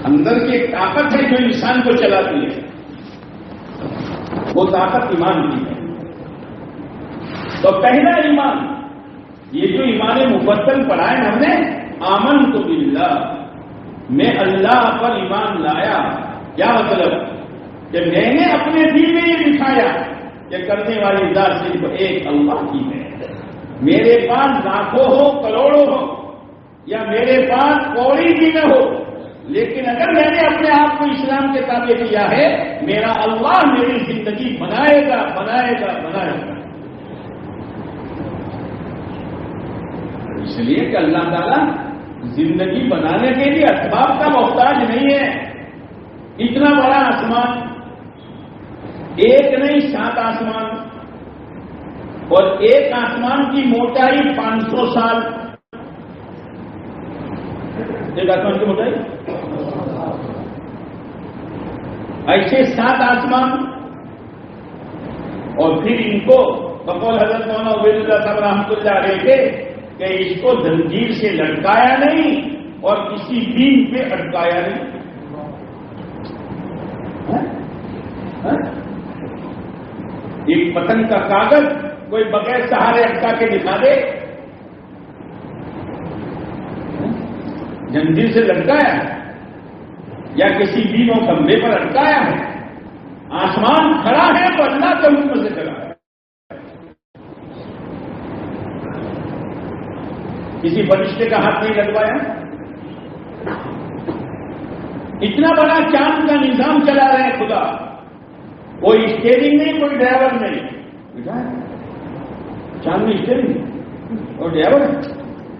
اندر کی ایک طاقت ہے جو انسان کو چلاتی ہے، وہ طاقت ایمان کی ہے۔ تو پہلا ایمان، یہ جو ایمان مفصل پڑھا ہے ہم نے، آمنت باللہ، میں اللہ پر ایمان لایا۔ کیا مطلب؟ کہ میں نے اپنے دل میں یہ دکھایا کہ کرنے والی ذات صرف ایک اللہ کی ہے۔ میرے پاس لاکھوں ہو، کروڑوں ہو، یا میرے پاس کوئی بھی نہ ہو، لیکن اگر میں نے اپنے آپ کو اسلام کے تابع کیا ہے، میرا اللہ میری زندگی بنائے گا، بنائے گا، بنائے گا۔ اس لیے کہ اللہ تعالیٰ زندگی بنانے کے لیے اسباب کا محتاج نہیں ہے۔ اتنا بڑا آسمان، ایک نہیں 7 آسمان، اور ایک آسمان کی موٹائی 500 سال، ایک آسمان کی موٹائی، ایسے 7 آسمان، اور پھر ان کو بقول حضرت مولانا عبید اللہ صاحب رحمۃ اللہ علیہ کے کہ اس کو زنجیر سے لٹکایا نہیں اور کسی بیم پہ اٹکایا نہیں. ایک پتنگ کا کاغذ کوئی بغیر سہارے اٹکا کے دکھا دے؟ زنجیر سے لٹکایا یا کسی بیم و کھمبے پر اٹکایا ہے؟ آسمان کھڑا ہے تو اللہ کے حکم سے کھڑا ہے. کسی فرشتے کا ہاتھ نہیں لگوایا. اتنا بڑا چاند کا نظام چلا رہے ہیں خدا. کوئی اسٹیئرنگ نہیں, کوئی ڈرائیور نہیں. چاند میں اسٹیئرنگ اور ڈرائیور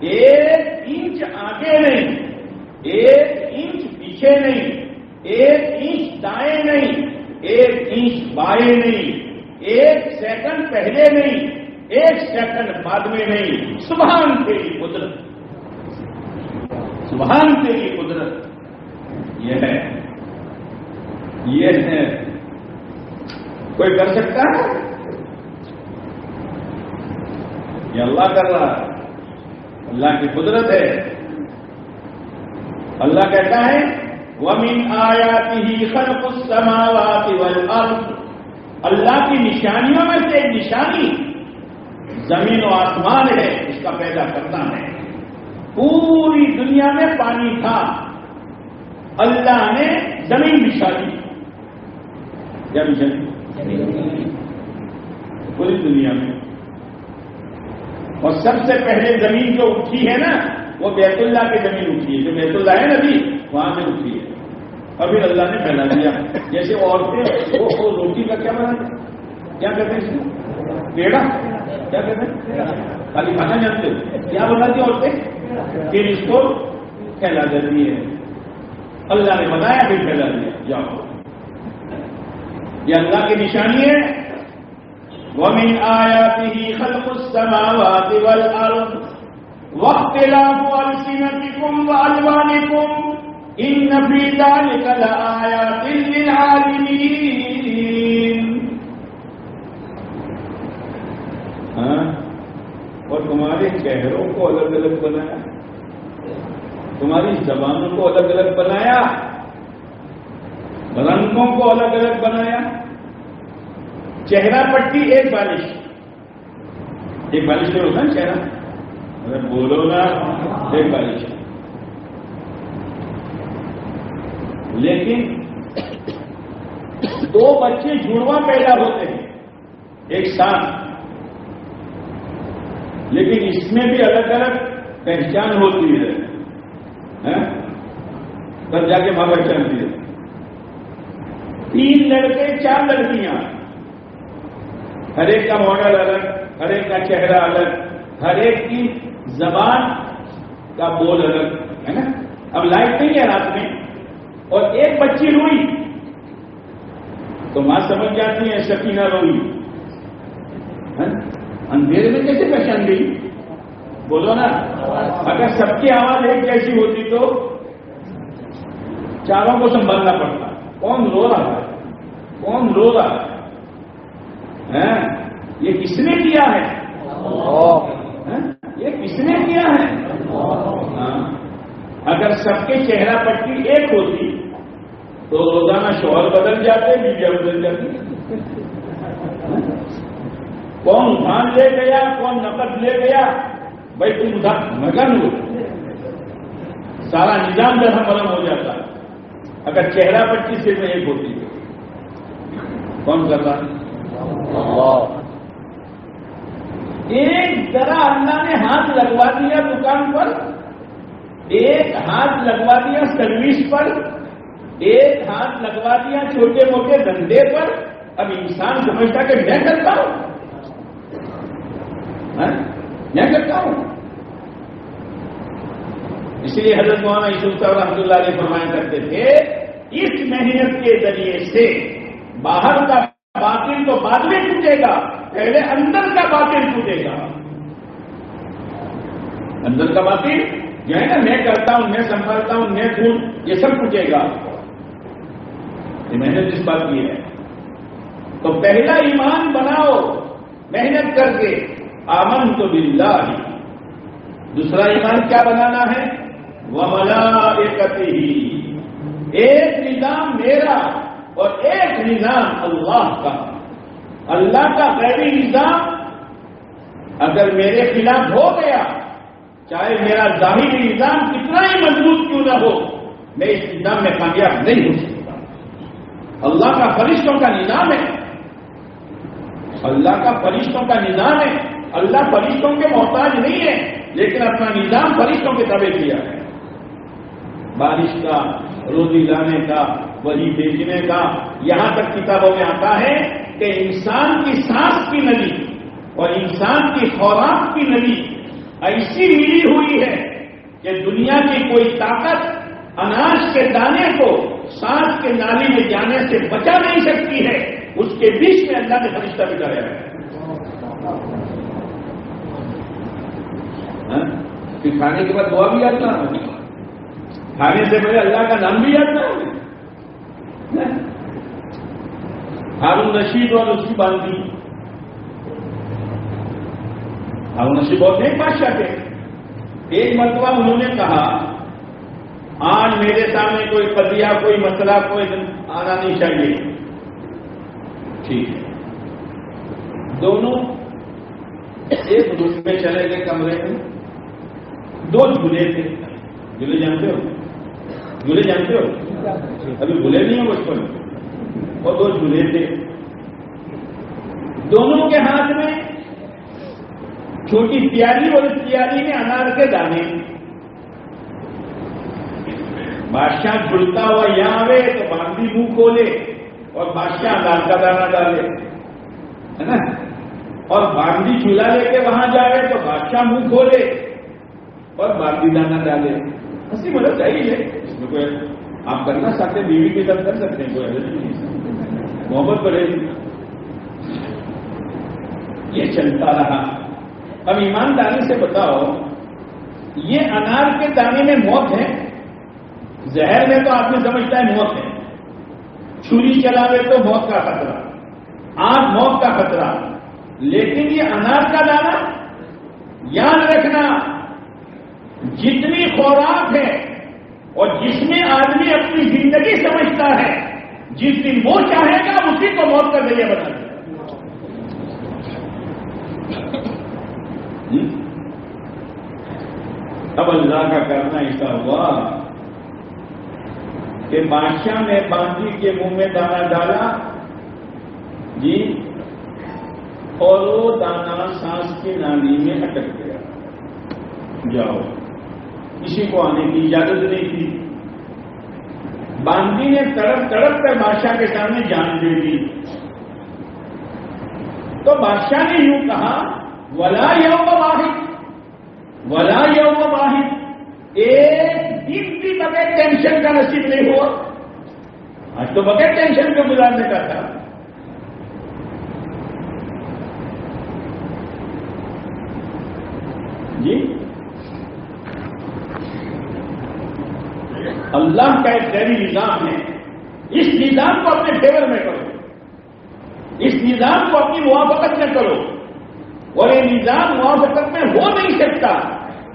1 انچ آگے نہیں, 1 انچ پیچھے نہیں, 1 انچ دائیں نہیں, 1 انچ بائیں نہیں, 1 سیکنڈ پہلے نہیں, 1 سیکنڈ بعد میں نہیں. سبحان تیری قدرت, سبحان تیری قدرت. یہ ہے کوئی کر سکتا ہے؟ یہ اللہ کر رہا ہے, اللہ کی قدرت ہے. اللہ کہتا ہے وَمِنْ آيَاتِهِ خَلْقُ السَّمَاوَاتِ وَالْأَرْضِ. اللہ کی نشانیوں میں سے ایک نشانی زمین و آسمان ہے, اس کا پیدا کرنا ہے. پوری دنیا میں پانی تھا, اللہ نے زمین بچھا دی. کیا بچھا دی؟ پوری دنیا میں. اور سب سے پہلے زمین جو اٹھی ہے نا, وہ بیت اللہ کی زمین اٹھی ہے. جو بیت اللہ ہے نبی, وہاں سے اٹھی ہے. اور پھر اللہ نے پھیلا دیا. جیسے عورتیں وہ روٹی کا کیا بنا, کیا کہتے ہیں اس کو, پیڑا, کیا کہتے ہیں, خالی کھانا جانتے ہو, کیا بناتی عورتیں, پھر اس کو پھیلا دیتی ہے. اللہ نے بنایا پھر پھیلا دیا. جاؤ, یہ اللہ کی نشانی ہے. وَمِنْ آيَاتِهِ خَلْقُ السَّمَاوَاتِ وَالْأَرْضِ وَاخْتِلَافُ أَلْسِنَتِكُمْ وَأَلْوَانِكُمْ إِنَّ فِي ذَلِكَ لَآيَاتٍ لِلْعَالِمِينَ. اور تمہارے چہروں کو الگ الگ بنایا, تمہاری زبانوں کو الگ الگ بنایا, رنگوں کو الگ الگ بنایا. چہرہ پٹی ایک بالش میں ہوتا ہے چہرہ, اگر بولو نا ایک بالش. لیکن 2 بچے جڑواں پیدا ہوتے ہیں ایک ساتھ, لیکن اس میں بھی الگ الگ پہچان ہوتی ہے. تب جا کے ماں پہچانتی ہے. 3 لڑکے 4 لڑکیاں, ہر ایک کا ماڈل الگ, ہر ایک کا چہرہ الگ, ہر ایک کی زبان کا بول الگ ہے نا. اب لائٹ نہیں ہے رات میں اور ایک بچی روئی تو ماں سمجھ جاتی ہے سکینہ روئی. اندھیرے میں کیسے پہچان گئی؟ بولو نا. اگر سب کی آواز ایک جیسی ہوتی تو چاروں کو سنبھالنا پڑتا. کون رو رہا ہے, کون رو رہا ہے, یہ کس نے کیا ہے, یہ کس نے کیا ہے. اگر سب کے چہرہ پٹی ایک ہوتی تو روزانہ شوہر بدل جاتے, بیویاں بدل جاتی. کون ادھار لے گیا, کون نقد لے گیا, بھائی تم ادھار مگن ہو, سارا نظام جیسا قلم ہو جاتا. اگر چہرہ پٹی صرف ایک ہوتی کون کرتا؟ ایک ذرا اللہ نے ہاتھ لگوا دیا دکان پر, ایک ہاتھ لگوا دیا سروس پر, ایک ہاتھ لگوا دیا چھوٹے موٹے دھندے پر. اب انسان سمجھتا کہ میں کرتا ہوں, میں کرتا ہوں. اس لیے حضرت مولانا یوسف صاحب رحمۃ اللہ علیہ فرمایا کرتے تھے اس محنت کے ذریعے سے باہر کا باطن تو بعد میں ٹوٹے گا, پہلے اندر کا باطن ٹوٹے گا. اندر کا باطن جو ہے نا, میں کرتا ہوں, میں سنبھالتا ہوں, میں خون, یہ سب ٹوٹے گا. یہ محنت اس بات کی ہے. تو پہلا ایمان بناؤ محنت کر کے آمنت باللہ. دوسرا ایمان کیا بنانا ہے؟ وملائکتہ. ایک نظام میرا اور ایک نظام اللہ کا. اللہ کا غیبی نظام اگر میرے خلاف ہو گیا، چاہے میرا ظاہری نظام کتنا ہی مضبوط کیوں نہ ہو، میں اس نظام میں کامیاب نہیں ہو سکتا. اللہ کا فرشتوں کا نظام ہے، اللہ کا فرشتوں کا نظام ہے. اللہ فرشتوں کے محتاج نہیں ہے، لیکن اپنا نظام فرشتوں کے تابع کیا ہے. بارش کا، روزی لانے کا، وہی بیچنے کا. یہاں تک کتابوں میں آتا ہے کہ انسان کی سانس کی نلی اور انسان کی خوراک کی نلی ایسی ملی ہوئی ہے کہ دنیا کی کوئی طاقت اناج کے دانے کو سانس کے نالی میں جانے سے بچا نہیں سکتی ہے. اس کے بیچ میں اللہ نے فرشتہ بٹھایا ہے. پھر کھانے کے بعد دعا بھی یاد نہ ہوگی، کھانے سے پہلے اللہ کا نام بھی یاد نہ ہوگی. ہارون رشید اور اس کی باندھی. ہارون رشید بہت ایک بادشاہ تھے. ایک مرتبہ انہوں نے کہا آج میرے سامنے کوئی قضیہ، کوئی مسئلہ، کوئی آنا نہیں چاہیے. ٹھیک ہے. دونوں ایک روم میں چلے گئے، کمرے میں. دو جھولے تھے. جھولے جانتے ہو؟ جھولے جانتے ہو؟ ابھی بھولے نہیں ہو بچپن میں. اور دو جھولے تھے. دونوں کے ہاتھ میں چھوٹی پیالی اور اس پیالی میں انار کے دانے. بادشاہ جھلتا ہوا یہاں آئے تو باندھی منہ کھولے اور بادشاہ انار کا دانا ڈالے، ہے نا. اور باندھی چولہا لے کے وہاں جائے تو بادشاہ منہ کھولے اور باندھی دانا ڈالے. ہنسی مزہ چاہیے اس میں. کوئی آپ کرنا چاہتے بیوی کے ساتھ کر سکتے ہیں، کوئی نہیں. محبت کرے. یہ چلتا رہا. اب ایمانداری سے بتاؤ، یہ انار کے دانے میں موت ہے؟ زہر میں تو آدمی سمجھتا ہے موت ہے. چھری چلاوے تو موت کا خطرہ، آگ موت کا خطرہ. لیکن یہ انار کا دانا، یاد رکھنا، جتنی خوراک ہے اور جس میں آدمی اپنی زندگی سمجھتا ہے، جس دن وہ چاہے گا اسی کو موت کا ذریعہ بنا دے. اب اللہ کا کرنا ایسا ہوا کہ بادشاہ نے باندھی کے منہ میں دانا ڈالا جی، اور وہ دانا سانس کی نالی میں اٹک گیا. جاؤ. کسی کو آنے کی اجازت نہیں تھی. باندھی نے تڑپ تڑپ کر بادشاہ کے سامنے جان دے دی. تو بادشاہ نے یوں کہا ولا یوم واحد، ولا یوم واحد. ایک دن بھی بغیر ٹینشن کا نصیب نہیں ہوا. آج تو بغیر ٹینشن کے گزارنے کا تھا. جی اللہ کا ایک غیبی نظام ہے. اس نظام کو اپنے فیور میں کرو، اس نظام کو اپنی موافقت میں کرو. اور یہ نظام موافقت میں ہو نہیں سکتا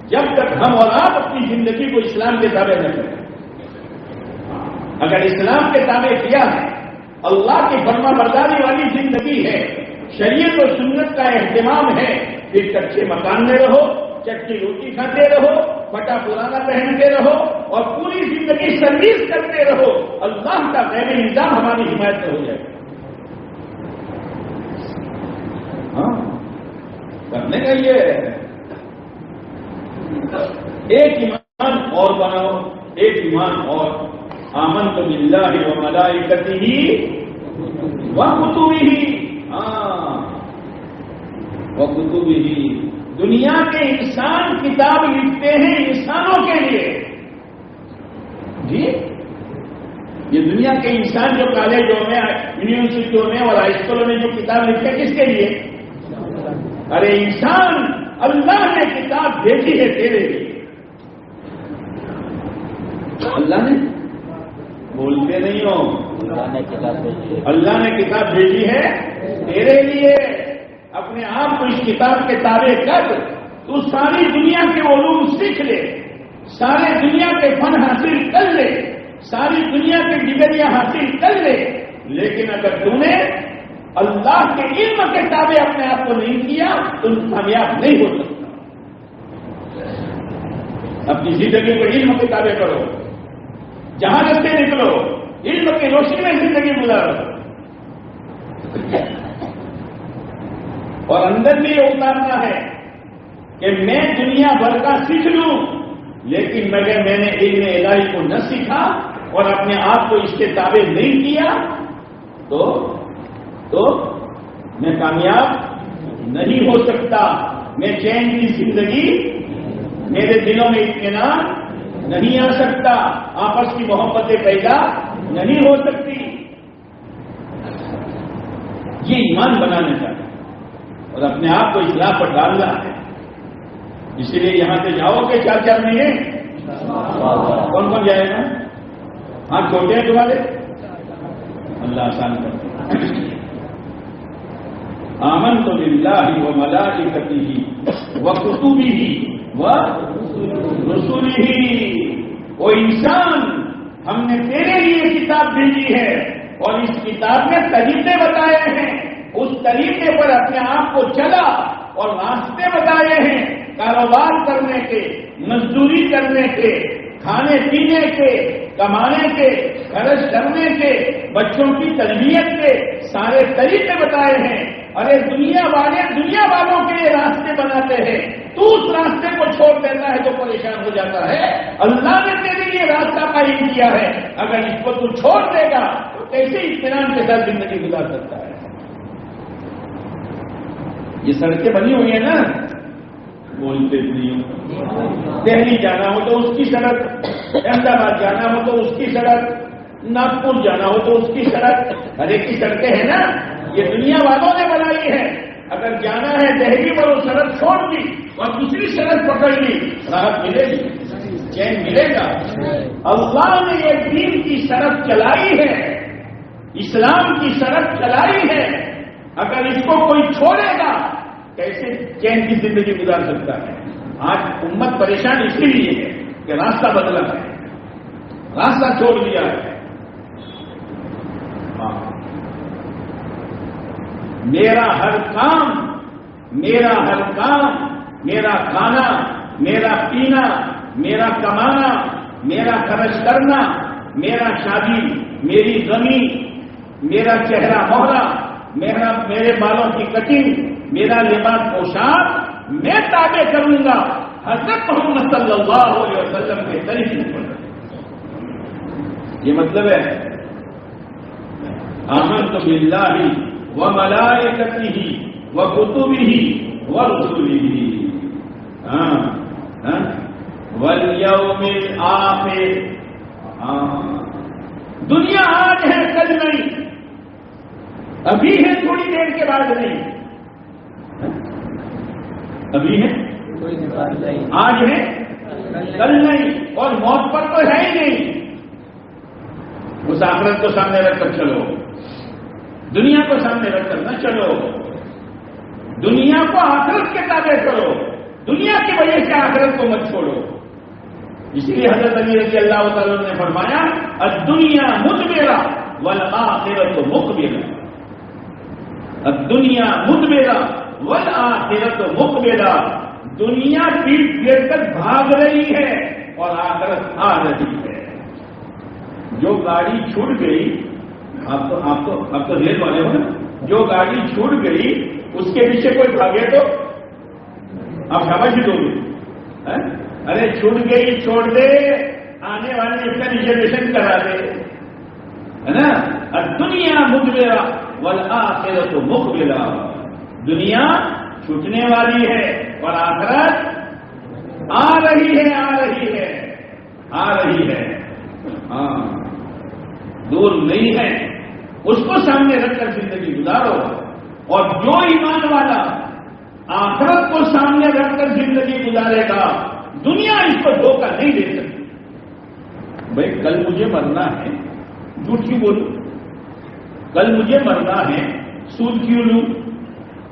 جب تک ہم اور آپ اپنی زندگی کو اسلام کے تابع نہ کریں. اگر اسلام کے تابع کیا ہے، اللہ کی فرما برداری والی زندگی ہے، شریعت و سنت کا اہتمام ہے، پھر کچے مکان میں رہو، چٹی روٹی کھاتے رہو، پھٹا پرانا پہنتے رہو اور پوری زندگی سروس کرتے رہو. اللہ کا غیبی نظام ہماری حمایت میں ہو جائے. ہاں کرنے کا یہ ایک ایمان اور بناؤ، ایک ایمان اور. آمنت باللہ و ملائکتہ و کتبہ. ہاں و کتبہ. دنیا کے انسان کتاب لکھتے ہیں انسانوں کے لیے. جی یہ دنیا کے انسان جو کالجوں میں، یونیورسٹیوں میں اور ہائی اسکولوں میں جو کتاب لکھتے ہیں، کس کے لیے؟ ارے انسان، اللہ نے کتاب بھیجی ہے تیرے لیے. اللہ نے، بولتے نہیں ہو، اللہ نے کتاب بھیجی ہے تیرے لیے. اپنے آپ کو اس کتاب کے تابع کر، تو ساری دنیا کے علوم سیکھ لے، سارے دنیا کے فن حاصل کر لے، ساری دنیا کی ڈگریاں حاصل کر لے، لیکن اگر تم نے اللہ کے علم کے تابع اپنے آپ کو نہیں کیا تو کامیاب نہیں ہو سکتا۔ اپنی زندگی کو علم کے تابع کرو، جہاں سے نکلو علم کی روشنی میں زندگی گزارو، اور اندر بھی یہ اتارنا ہے کہ میں دنیا بھر کا سیکھ لوں، لیکن مگر میں نے علم الہی کو نہ سیکھا اور اپنے آپ کو اس کے تابع نہیں کیا تو میں کامیاب نہیں ہو سکتا، میں چین کی زندگی، میرے دلوں میں اطمینان نہیں آ سکتا، آپس کی محبتیں پیدا نہیں ہو سکتی۔ یہ ایمان بنانا چاہیے اور اپنے آپ کو اصلاح پر ڈالنا ہے۔ اسی لیے یہاں سے جاؤ کہ 4 مہینے کون کون جائے گا؟ ہاں چھوٹے ہیں تمہارے، اللہ آسان کرتے۔ آمنت باللہ وملائکتہ وکتبہ ورسلہ۔ او انسان، ہم نے تیرے لیے کتاب بھیجی ہے اور اس کتاب میں طریقے بتائے ہیں، اس طریقے پر اپنے آپ کو چلا اور راستے بتائے ہیں، کاروبار کرنے کے، مزدوری کرنے کے، کھانے پینے کے، کمانے کے، خرچ کرنے کے، بچوں کی تربیت کے سارے طریقے بتائے ہیں۔ ارے دنیا والوں کے لیے راستے بناتے ہیں، تو اس راستے کو چھوڑ دیتا ہے تو پریشان ہو جاتا ہے۔ اللہ نے تیرے لیے راستہ قائم کیا ہے، اگر اس کو تو چھوڑ دے گا تو کیسے اطمینان کے ساتھ زندگی گزار سکتا ہے؟ یہ سڑکیں بنی ہوئی ہیں نا، بولتے نہیں، دہلی جانا ہو تو اس کی سڑک، احمد آباد جانا ہو تو اس کی سڑک، ناگپور جانا ہو تو اس کی سڑک، ہر ایک کی سڑکیں ہیں نا، یہ دنیا والوں نے بنائی ہے۔ اگر جانا ہے دہلی پر وہ سڑک چھوڑ دی اور دوسری سڑک پکڑ لی، راحت ملے گی، چین ملے گا؟ اللہ نے یہ دین کی سڑک چلائی ہے، اسلام کی سڑک چلائی ہے، اگر اس کو کوئی چھوڑے گا کیسے چین کی زندگی گزار سکتا ہے؟ آج امت پریشان اس لیے ہے کہ راستہ بدلا ہے، راستہ چھوڑ دیا ہے۔ میرا ہر کام، میرا کھانا، میرا پینا، میرا کمانا، میرا خرچ کرنا، میرا شادی، میری زمین، میرا چہرہ مہرا، میرے بالوں کی کٹنگ، میرا لباس پوشاک میں تابع کروں گا حضرت محمد صلی اللہ علیہ وسلم کے طریقے پر۔ یہ مطلب ہے آمنت باللہ وملائکتہ وکتبہ ورسلہ والیوم الآخر۔ دنیا آج ہے کل نہیں، ابھی ہے تھوڑی دیر کے بعد نہیں، ابھی ہے آج ہے کل نہیں، اور موت پر تو ہے ہی نہیں۔ اس آخرت کو سامنے رکھ کر چلو، دنیا کو سامنے رکھ کر نہ چلو، دنیا کو آخرت کے تابع کرو، دنیا کی وجہ سے آخرت کو مت چھوڑو۔ اس لیے حضرت علی رضی اللہ تعالیٰ نے فرمایا الدنیا مدبرہ والآخرۃ مقبلہ، الدنیا مدبرہ والآخرۃ مقبلہ۔ دنیا پیٹ پھیر کر بھاگ رہی ہے اور آخرت آ رہی ہے۔ جو گاڑی چھوٹ گئی، آپ تو ریل والے ہو نا، جو گاڑی چھوٹ گئی اس کے پیچھے کوئی بھاگے تو آپ سمجھ دو گے، ارے چھوٹ گئی چھوڑ دے، آنے والے اس کا ریزرویشن کرا دے، ہے نا۔ الدنیا مدبرہ والآخرۃ مقبلہ، دنیا چھوٹنے والی ہے اور آخرت آ رہی ہے، آ رہی ہے، آ رہی ہے، ہاں دور نہیں ہے۔ اس کو سامنے رکھ کر زندگی گزارو، اور جو ایمان والا آخرت کو سامنے رکھ کر زندگی گزارے گا دنیا اس کو دھوکہ نہیں دے سکتی۔ بھائی کل مجھے مرنا ہے، جھوٹ کیوں بولوں؟ کل مجھے مرنا ہے، سود کیوں لوں؟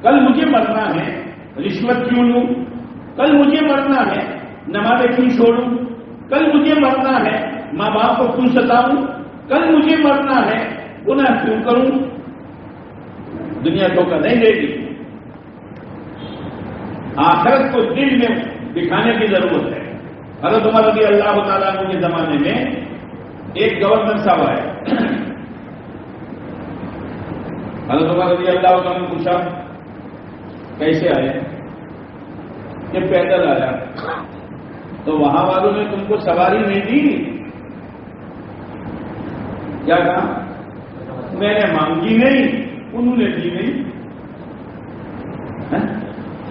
کل مجھے مرنا ہے، رشوت کیوں لوں؟ کل مجھے مرنا ہے، نمازیں کیوں چھوڑوں؟ کل مجھے مرنا ہے، ماں باپ کو کیوں ستاؤں؟ کل مجھے مرنا ہے، گناہ کیوں کروں؟ دنیا دھوکہ نہیں دے گی. آخرت کو دل میں دکھانے کی ضرورت ہے. حضرت عمر رضی اللہ تعالیٰ عنہ کے زمانے میں ایک گورنر صاحب آئے. حضرت عمر رضی اللہ تعالیٰ نے پوچھا کیسے آئے؟ کہ پیدل آیا. تو وہاں والوں نے تم کو سواری نہیں دی؟ کیا کہا؟ میں نے مانگی نہیں، انہوں نے دی نہیں.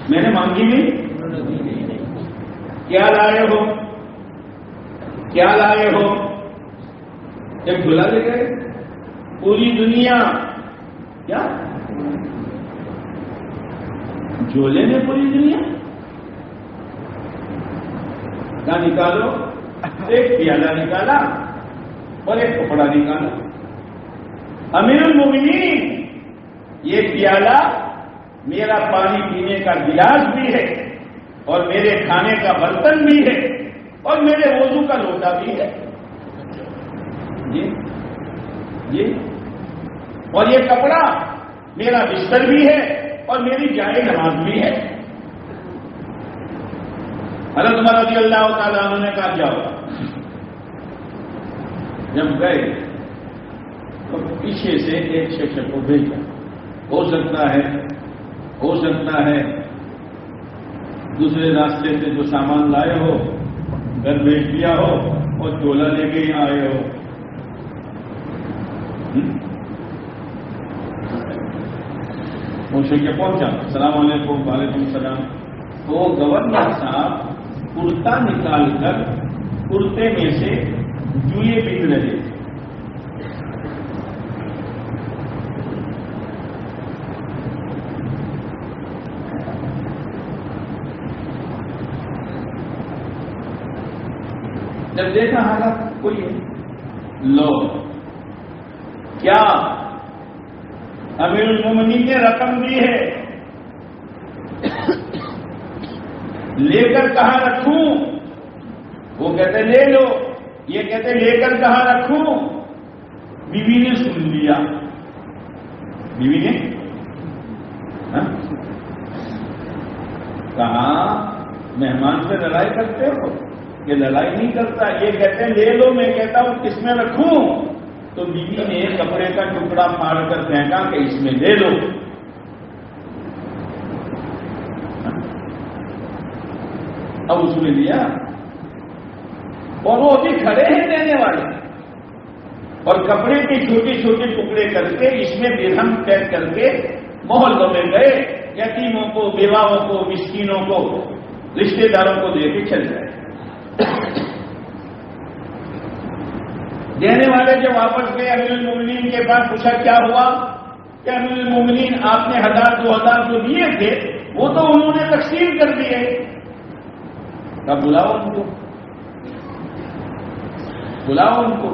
میں نے مانگی نہیں. کیا لائے ہو؟ کیا لائے ہو؟ ایک جھولا لے گئے. پوری دنیا کیا جھولے میں؟ پوری دنیا کا نکالو. ایک پیالہ نکالا اور ایک کپڑا نکالا. امیر المومنین، یہ پیالہ میرا پانی پینے کا گلاس بھی ہے اور میرے کھانے کا برتن بھی ہے اور میرے وضو کا لوٹا بھی ہے. جی اور یہ کپڑا میرا بستر بھی ہے اور میری جائے نماز بھی ہے. حضرت عمر رضی اللہ تعالیٰ عنہ نے کہا جاؤ. جب گئے تو پیچھے سے ایک شخص کو بھیجا. ہو سکتا ہے دوسرے راستے سے جو سامان لائے ہو گھر بھیج دیا ہو اور چولا لے کے یہاں آئے ہو. پوچھے کہ پہنچا. السلام علیکم. وعلیکم السلام. تو گورنر صاحب کرتا نکال کر کرتے میں سے جوئے بن رہے تھے. جب دیکھا حالات کوئی ہے لو کیا امیر المومنین نے رقم دی ہے، لے کر کہاں رکھوں؟ وہ کہتے لے لو، یہ کہتے لے کر کہاں رکھوں؟ بیوی نے سن لیا. بیوی نے کہا مہمان سے لڑائی کرتے ہو؟ کہ لڑائی نہیں کرتا. یہ کہتے ہیں لے لو، میں کہتا ہوں کس میں رکھوں؟ تو بیوی نے کپڑے کا ٹکڑا پھاڑ کر پھینکا کہ اس میں لے لو. اب اس میں لیا اور وہ ابھی کھڑے ہیں دینے والے اور کپڑے کے چھوٹے چھوٹے ٹکڑے کر کے اس میں درہم پیک کر کے محلوں میں گئے. یتیموں کو، بیواؤں کو، مسکینوں کو، رشتے داروں کو دے کے چل گئے. دینے والے جب واپس گئے امیر المومنین کے پاس پوچھا کیا ہوا؟ کہ امیر المومنین آپ نے 1000-2000 جو دیے تھے وہ تو انہوں نے تقسیم کر دیے. کب بلاؤ ان کو، بلاؤ ان کو.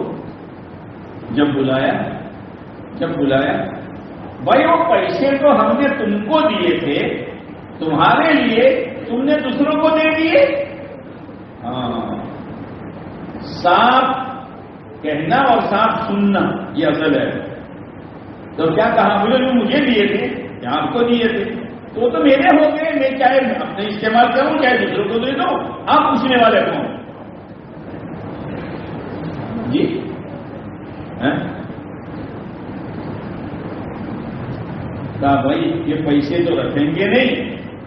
جب بلایا بھائی وہ پیسے تو ہم نے تم کو دیے تھے تمہارے لیے، تم نے دوسروں کو دے دیے. ہاں، صاف کہنا اور صاف سننا یہ اصل ہے. تو کیا کہا؟ مجھے دیے تھے یا آپ کو دیے تھے؟ تو وہ تو میرے ہو گئے، میں چاہے اپنے استعمال کروں چاہے دوسروں کو دے دو. آپ پوچھنے والے کون؟ جی کہا بھائی یہ پیسے تو رکھیں گے نہیں،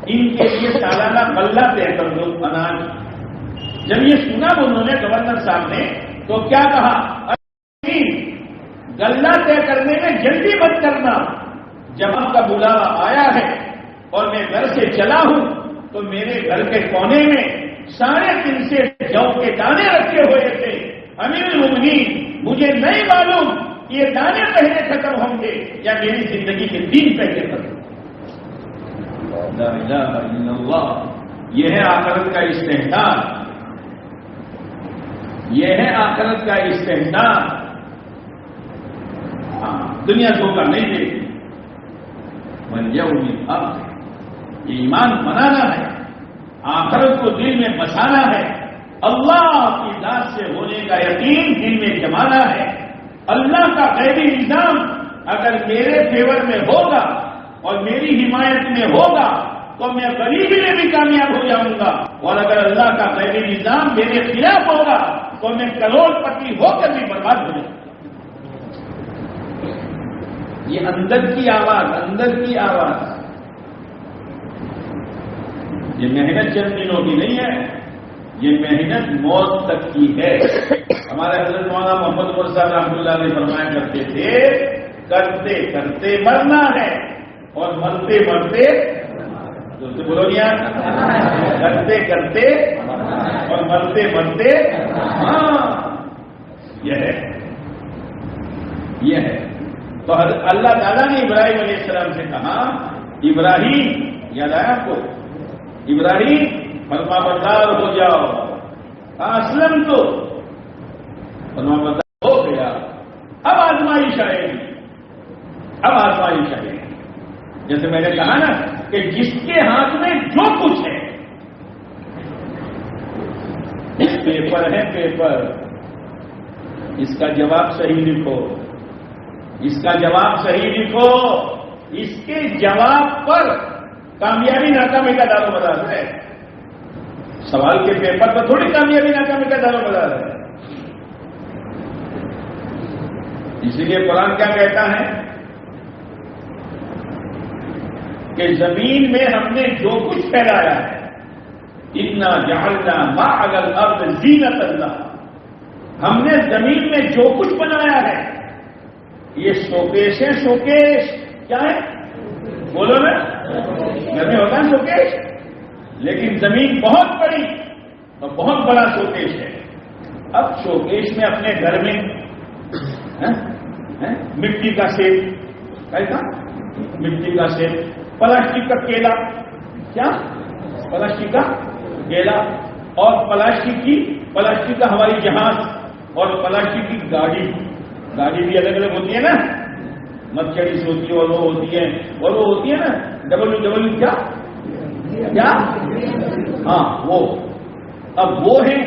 ان کے لیے سالانہ غلہ طے کر دو اناج. جب یہ سنا انہوں نے گورنر صاحب نے تو کیا کہا؟ غلہ طے کرنے میں جلدی مت کرنا. جب آپ کا بلاوا آیا ہے اور میں گھر سے چلا ہوں تو میرے گھر کے کونے میں 3.5 سے جو کے دانے رکھے ہوئے تھے. امیر المومنین مجھے نہیں معلوم یہ دانے پہلے ختم ہوں گے یا میری زندگی کے 3 پہلے ختم. لا الہ الا اللہ. یہ ہے آخرت کا استحسان، یہ ہے آخرت کا استحسان. دنیا دھوکہ نہیں دے گی. والیوم الآخر، ایمان بنانا ہے، آخرت کو دل میں بسانا ہے، اللہ کی ذات سے ہونے کا یقین دل میں جمانا ہے۔ اللہ کا غیبی نظام اگر میرے فیور میں ہوگا اور میری حمایت میں ہوگا تو میں غریبی میں بھی کامیاب ہو جاؤں گا، اور اگر اللہ کا غیبی نظام میرے خلاف ہوگا تو میں کروڑ پتی ہو کر بھی برباد ہو جاؤں گا۔ یہ اندر کی آواز، اندر کی آواز، یہ محنت چند دنوں کی نہیں ہے، یہ محنت موت تک کی ہے۔ ہمارے حضرت مولانا محمد عمر صاحب رحمۃ اللہ علیہ فرمایا کرتے تھے، کرتے کرتے مرنا ہے اور مرتے مرتے، بولو گیا، کرتے کرتے اور مرتے مرتے، ہاں یہ ہے، یہ ہے۔ تو اللہ تعالیٰ نے ابراہیم علیہ السلام سے کہا، ابراہیم، یاد آیا آپ کو؟ ابراہیم فرما بردار ہو جاؤ، اسلم تو فرما بردار ہو گیا۔ اب آزمائش آئے گی، اب آزمائش آئے گی۔ جیسے میں نے کہا نا کہ جس کے ہاتھ میں جو کچھ ہے، پیپر ہے پیپر، اس کا جواب صحیح لکھو، اس کا جواب صحیح لکھو، اس کے جواب پر کامیابی ناکامی کا دار و مدار ہے۔ سوال کے پیپر پر تھوڑی کامیابی ناکامی کا دار و مدار ہے۔ اسی لیے قرآن کیا کہتا ہے کہ زمین میں ہم نے جو کچھ پھیلایا ہے، انا جعلنا ما علی الارض زینۃ اللہ، ہم نے زمین میں جو کچھ بنایا ہے، یہ شوکیش ہے، شوکیش کیا ہے؟ بولو نا، گھر میں ہوتا ہے شوکیش، لیکن زمین بہت بڑی اور بہت بڑا شوکیش ہے۔ اب شوکیش میں اپنے گھر میں مٹی کا سیب، کیسا مٹی کا سیب، پلاسٹک کا کیلا، کیا پلاسٹک کا کیلا، اور پلاسٹک کا ہوائی جہاز، اور پلاسٹک کی گاڑی بھی الگ الگ ہوتی ہے نا، مرسڈیز ہوتی ہے اور وہ ہوتی ہے، اور وہ ہوتی ہے نا ڈبلو کیا، ہاں وہ، اب وہ ہے۔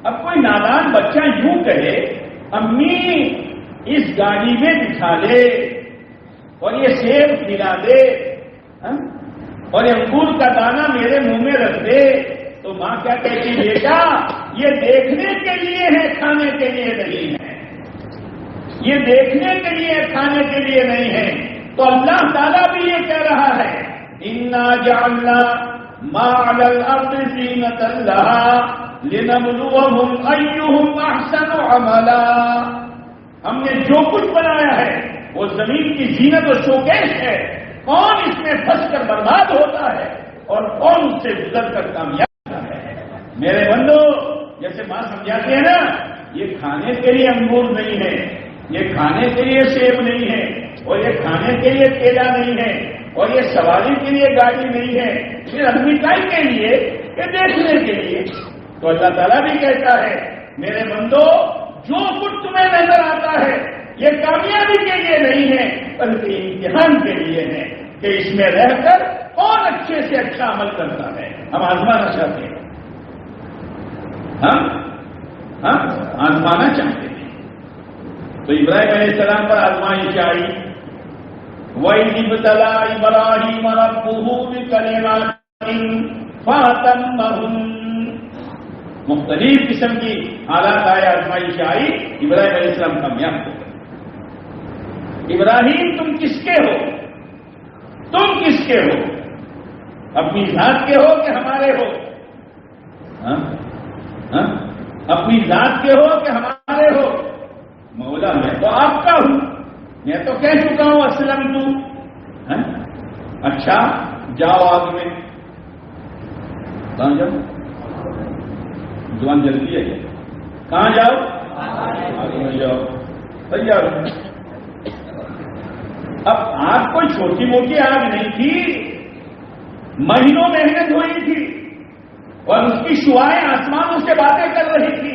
اب کوئی نادان بچہ یوں کہے، امی اس گاڑی میں بٹھا لے اور یہ سیب کھلا دے اور یہ انگور کا دانہ میرے منہ میں رکھ دے، تو ماں کیا کہتی، بیٹا یہ دیکھنے کے لیے ہے، کھانے کے لیے نہیں ہے، یہ دیکھنے کے لیے کھانے کے لیے نہیں ہے۔ تو اللہ تعالیٰ بھی یہ کہہ رہا ہے، انا جعلنا ما علی الارض زینۃ لہا لنبلوہم ایہم احسن عملا، ہم نے جو کچھ بنایا ہے وہ زمین کی زینت و شوکیش ہے، کون اس میں پھنس کر برباد ہوتا ہے اور کون اس سے گزر کر کامیاب ہوتا ہے۔ میرے بندو، جیسے ماں سمجھاتے ہیں نا، یہ کھانے کے لیے انگور نہیں ہے، یہ کھانے کے لیے سیب نہیں ہے، اور یہ کھانے کے لیے کیلا نہیں ہے، اور یہ سواری کے لیے گاڑی نہیں ہے، یہ رنگمٹائی کے لیے، یہ دیکھنے کے لیے۔ تو اللہ تعالیٰ بھی کہتا ہے، میرے بندو جو کچھ تمہیں نظر آتا ہے یہ کامیابی کے لیے نہیں ہے بلکہ امتحان کے لیے ہے کہ اس میں رہ کر کون اچھے سے اچھا عمل کرتا ہے۔ ہم آزمانا چاہتے ہیں، ہم آزمانا چاہتے ہیں۔ تو ابراہیم علیہ السلام پر آزمائش آئی، وَإِذِ ابْتَلَىٰ إِبْرَاهِيمَ رَبُّهُ بِكَلِمَاتٍ فَأَتَمَّهُنَّ، مختلف قسم کی حالات آئے، آزمائش آئی، ابراہیم علیہ السلام کامیاب ہو گئے۔ ابراہیم تم کس کے ہو؟ تم کس کے ہو؟ اپنی ذات کے ہو کہ ہمارے ہو؟ اپنی ذات کے ہو کہ ہمارے ہو؟ مولا میں تو آپ کا ہوں، میں تو کہہ چکا ہوں اسلم تو۔ اچھا جاؤ آگے میں، کہاں جاؤ؟ جوان جلدی ہے، کہاں جاؤ؟ آگے میں جاؤ، تیار ہوں۔ اب آگ کوئی چھوٹی موٹی آگ نہیں تھی، مہینوں محنت ہوئی تھی، اور اس کی شعائیں آسمانوں سے باتیں کر رہی تھی،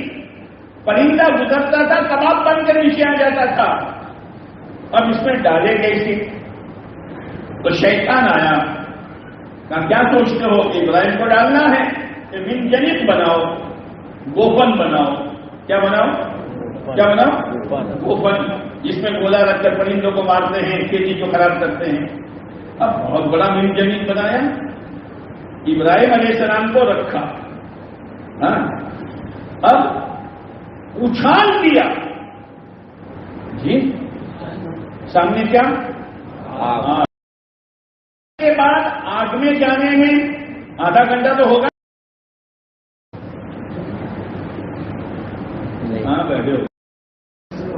پرندہ گزرتا تھا کباب بن کر نیچے آ جاتا تھا۔ اب اس میں ڈالے گئے تھے، تو شیطان آیا، کہا کیا سوچتے ہو کہ ابراہیم کو ڈالنا ہے؟ کہ من جنت بناؤ، گوفن بناؤ. کیا بناؤ؟ کیا بناؤ؟ گوفن، جس میں گولا رکھ کر پرندوں کو مارتے ہیں، کھیتی کو خراب کرتے ہیں. اب بہت بڑا من جنت بنایا، ابراہیم علیہ السلام کو رکھا. ہاں، اب اچھال دیا جی، سامنے کیا؟ آگ. کے بعد آگ میں جانے میں آدھا گھنٹہ تو ہوگا. ہاں بیٹھے ہو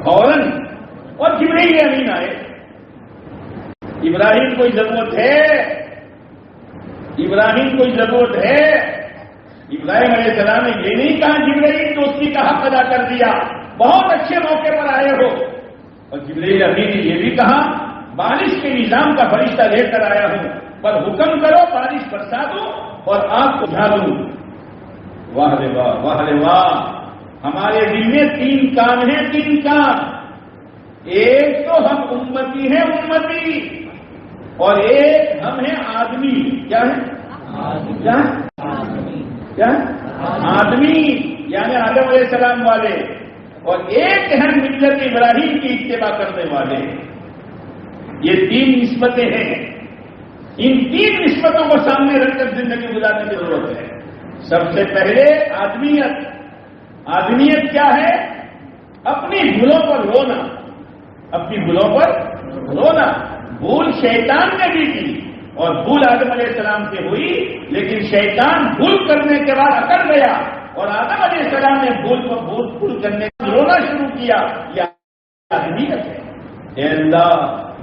فوراً، اور جبرائیل امین آئے. ابراہیم کوئی ضرورت ہے؟ ابراہیم کوئی ضرورت ہے؟ ابراہیم علیہ السلام نے یہ نہیں کہا جبرائیل دوستی کا حق ادا کر دیا، بہت اچھے موقع پر آئے ہو. اور جبرائیل امین نے یہ بھی کہا بارش کے نظام کا فرشتہ لے کر آیا ہوں، پر حکم کرو بارش برسا دو اور آگ کو جھا دوں. واہ رے واہ، واہ رے واہ. ہمارے دل میں 3 کام ہیں، 3 کام. ایک تو ہم امتی ہیں، امتی، اور ایک ہم ہیں آدمی. کیا ہے؟ کیا کیا آدمی، یعنی آدم علیہ السلام والے، اور ایک ہے ملت ابراہیم کی اتباع کرنے والے. یہ 3 نسبتیں ہیں. ان 3 نسبتوں کو سامنے رکھ کر زندگی گزارنے کی ضرورت ہے. سب سے پہلے آدمیت. آدمیت کیا ہے؟ اپنی بھولوں پر رونا، اپنی بھولوں پر رونا. بھول شیطان نے بھی کی، اور بھول آدم علیہ السلام سے ہوئی، لیکن شیطان بھول کرنے کے بعد اکڑ گیا، اور آدم علیہ السلام نے بھول کرنے کا رونا شروع کیا. یہ آدمیت ہے. اے اللہ،